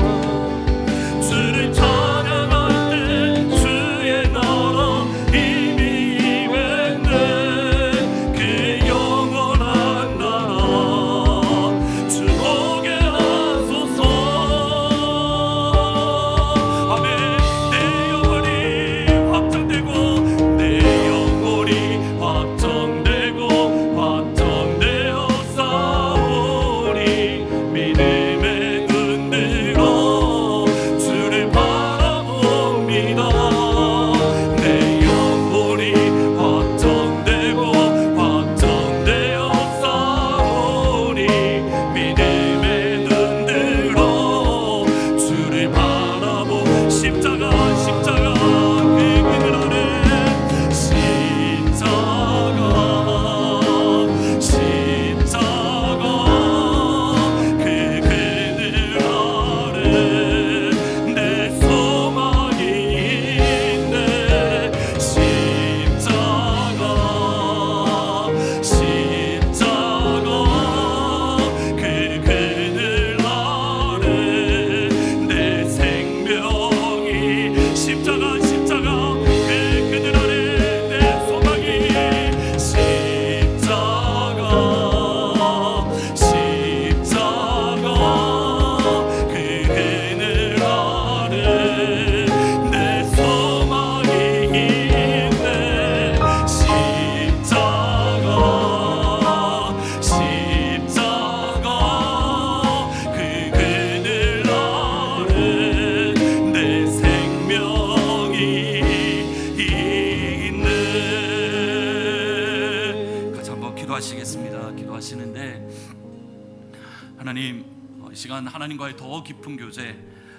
주를 찬양할 때 주의 나라 이미 임했네. 그 영원한 나라 주 보게 하소서. 아멘. 내 영혼이 확정되고 내 영혼이 확정되고 확정되었사오니, 믿음의 눈 들어 주를 바라봅니다. 내 영혼이 확정되고 확정되었사오니, 믿음의 눈 들어 주를 바라보. 십자가 십자가 그 그늘 아래, 십자가 십자가 그 그늘 아래 내 소망이 있네. 십자가 십자가 그 그늘 아래 내 생명이, 십자가 십자가 그 그늘 아래 내 소망이, 십자가 십자가 그 그늘 아래 내 소망이 있네. 십자가 십자가 그 그늘 아래 내 생명이 있네. 같이 한번 기도하시겠습니다. 기도하시는데, 하나님, 이 시간 하나님과의 더 깊은 교제,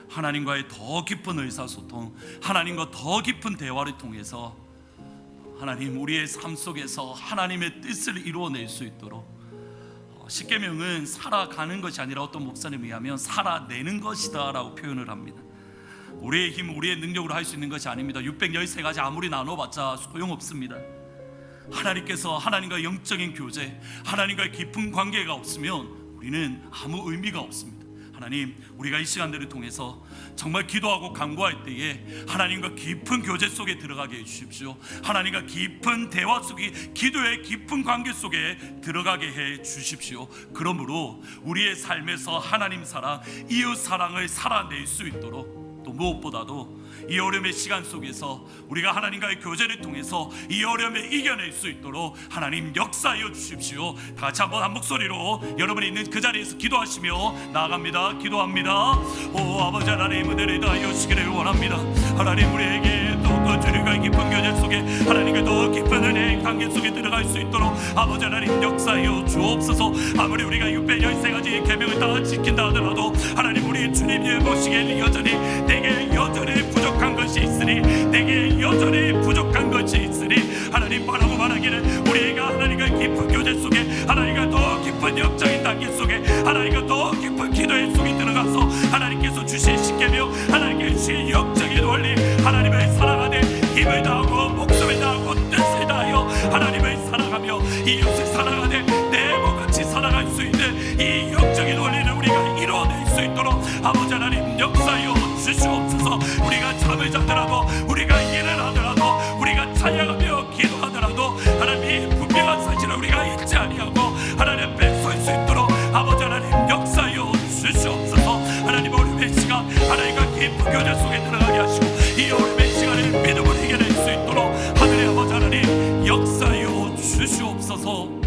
하나님과의 더 깊은 의사소통, 하나님과 더 깊은 대화를 통해서 하나님, 우리의 삶 속에서 하나님의 뜻을 이루어낼 수 있도록, 십계명은 살아가는 것이 아니라 어떤 목사님에 의하면 살아내는 것이다 라고 표현을 합니다. 우리의 힘, 우리의 능력으로 할 수 있는 것이 아닙니다. 613가지 아무리 나눠봤자 소용없습니다. 하나님께서 하나님과 영적인 교제, 하나님과의 깊은 관계가 없으면 우리는 아무 의미가 없습니다. 하나님, 우리가 이 시간들을 통해서 정말 기도하고 간구할 때에 하나님과 깊은 교제 속에 들어가게 해주십시오. 하나님과 깊은 대화 속에, 기도의 깊은 관계 속에 들어가게 해주십시오. 그러므로 우리의 삶에서 하나님 사랑, 이웃 사랑을 살아낼 수 있도록, 또 무엇보다도 이 어려움의 시간 속에서 우리가 하나님과의 교제를 통해서 이 어려움을 이겨낼 수 있도록 하나님 역사하여 주십시오. 다 같이 한번 한 목소리로 여러분이 있는 그 자리에서 기도하시며 나아갑니다. 기도합니다. 오 아버지 하나님, 은혜를 다하여 주시기를 원합니다. 하나님, 우리에게 더욱더 주님과의 깊은 교제 속에, 하나님과 더 깊은 은혜의 관계 속에 들어갈 수 있도록 아버지 하나님 역사하여 주옵소서. 아무리 우리가 613가지 계명을 다 지킨다 하더라도 하나님, 우리 주님이 보시기에 여전히 내게 여전히 부족한 것이 있으니, 내게 여전히 부족한 것이 있으니 하나님 바라고 말하기를, 우리가 하나님과 깊은 교제 속에, 하나님과 더 깊은 영적인 단계 속에, 하나님과 더 깊은 기도의 속에 들어가서 하나님께서 주신 십계명, 하나님께서 주신 우리가 일을 하더라도 우리가 찬양하며 기도하더라도 하나님 분명한 사실을 우리가 잊지 아니하고 하나님 앞에 설 수 있도록 아버지 하나님 역사여 주시옵소서. 하나님 오늘의 시간 하나님과 깊은 교제 속에 들어가게 하시고 이 오늘의 시간을 믿음으로 이겨낼 수 있도록 하늘의 아버지 하나님 역사여 주시옵소서.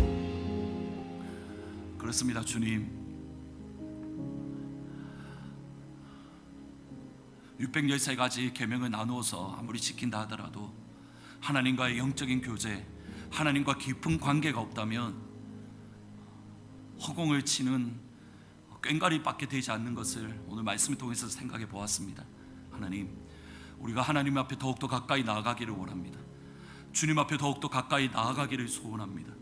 그렇습니다. 주님, 613가지 계명을 나누어서 아무리 지킨다 하더라도 하나님과의 영적인 교제, 하나님과 깊은 관계가 없다면 허공을 치는 꽹과리밖에 되지 않는 것을 오늘 말씀을 통해서 생각해 보았습니다. 하나님, 우리가 하나님 앞에 더욱더 가까이 나아가기를 원합니다. 주님 앞에 더욱더 가까이 나아가기를 소원합니다.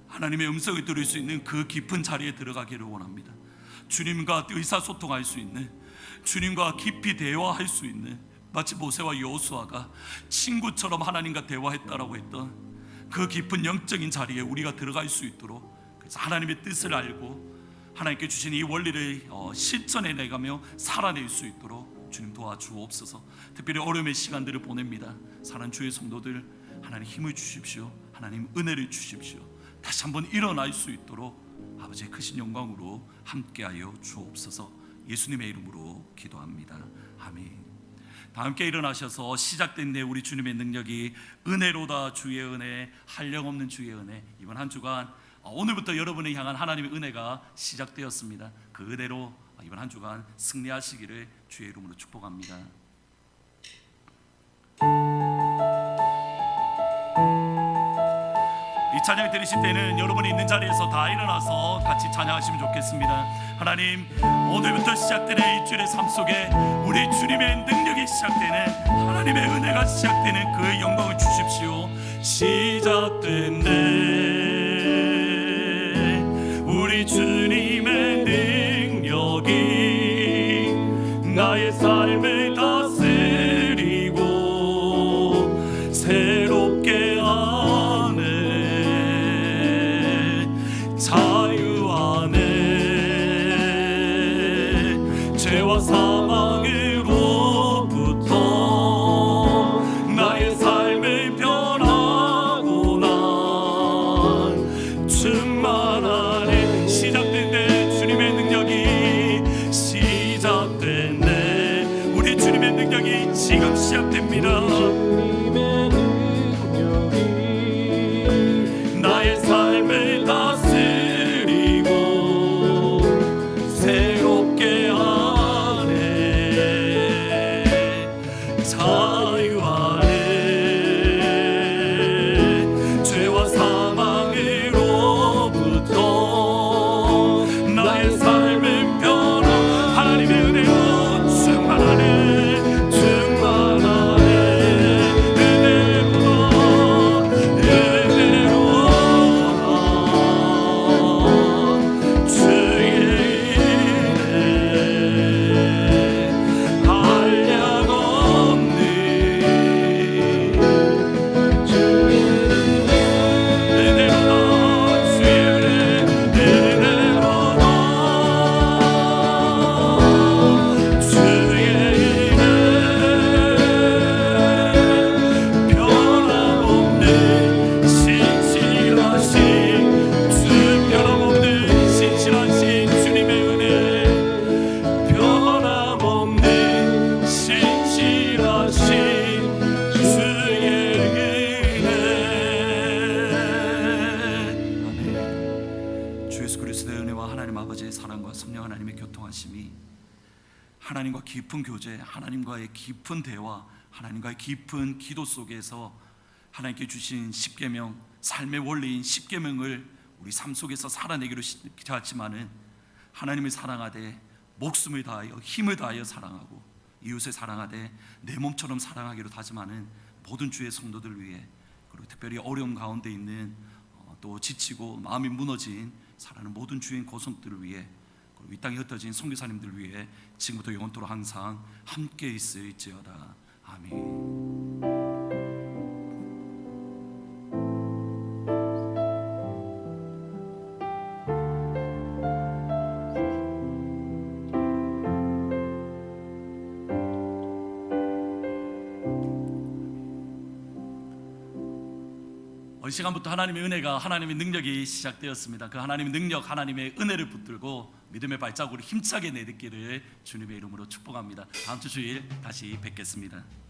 하나님의 음성을 들을 수 있는 그 깊은 자리에 들어가기를 원합니다. 주님과 의사소통할 수 있는, 주님과 깊이 대화할 수 있는, 마치 모세와 여호수아가 친구처럼 하나님과 대화했다라고 했던 그 깊은 영적인 자리에 우리가 들어갈 수 있도록, 그래서 하나님의 뜻을 알고 하나님께 주신 이 원리를 실천해 내가며 살아낼 수 있도록 주님 도와주옵소서. 특별히 어려움의 시간들을 보냅니다. 사랑하는 주의 성도들, 하나님 힘을 주십시오. 하나님 은혜를 주십시오. 다시 한번 일어날 수 있도록 아버지의 크신 영광으로 함께하여 주옵소서. 예수님의 이름으로 기도합니다. 아멘. 다 함께 일어나셔서 시작된 내 우리 주님의 능력이 은혜로다 주의 은혜, 한량없는 주의 은혜. 이번 한 주간 오늘부터 여러분을 향한 하나님의 은혜가 시작되었습니다. 그 은혜로 이번 한 주간 승리하시기를 주의 이름으로 축복합니다. 이 찬양 들으실 때는 여러분이 있는 자리에서 다 일어나서 같이 찬양하시면 좋겠습니다. 하나님, 오늘부터 시작되는 이 주일의 삶 속에 우리 주님의 능력이 시작되는, 하나님의 은혜가 시작되는 그 영광을 주십시오. 시작된 내 우리 주님의 능력이 나의 삶을 다스리고 새롭게 하네. 자유 안에 죄와 사망으로부터 나의 삶을 변하고 난 충만하네. 시작된 내 주님의 능력이 시작된 내 우리 주님의 능력이 지금 시작됩니다. 주님의 능력이 나의 삶을 다스리고 새롭게 하네. 자유 안에 죄와 사망으로부터 나의 삶을 변화 하나님의 은혜로 충만하네. 충만하네. 은혜로다 주의 은혜 한량없네. 주의 은혜로다 주의 은혜 은혜로다 주의 은혜 변함없는 신실하신 주 변함없는 신실하신 주님의 은혜 변함없는 신실하신 주의 은혜. 아멘. 주 예수 그리스도의 은혜와 하나님 아버지의 사랑과 성령 하나님의 교통하심이 하나님과 깊은 교제, 하나님과의 깊은 대화, 하나님과의 깊은 기도 속에서 하나님께 주신 십계명, 삶의 원리인 십계명을 우리 삶 속에서 살아내기로 하지만은 하나님을 사랑하되 목숨을 다하여 힘을 다하여 사랑하고 이웃을 사랑하되 내 몸처럼 사랑하기로 다짐하는 모든 주의 성도들 위해, 그리고 특별히 어려움 가운데 있는 또 지치고 마음이 무너진 사랑하는 모든 주인 고성들을 위해, 그리고 이 땅에 흩어진 선교사님들 위해 지금부터 영원토록 항상 함께 있을지어다. 아멘. 시간부터 하나님의 은혜가, 하나님의 능력이 시작되었습니다. 그 하나님의 능력, 하나님의 은혜를 붙들고 믿음의 발자국을 힘차게 내딛기를 주님의 이름으로 축복합니다. 다음 주 주일 다시 뵙겠습니다.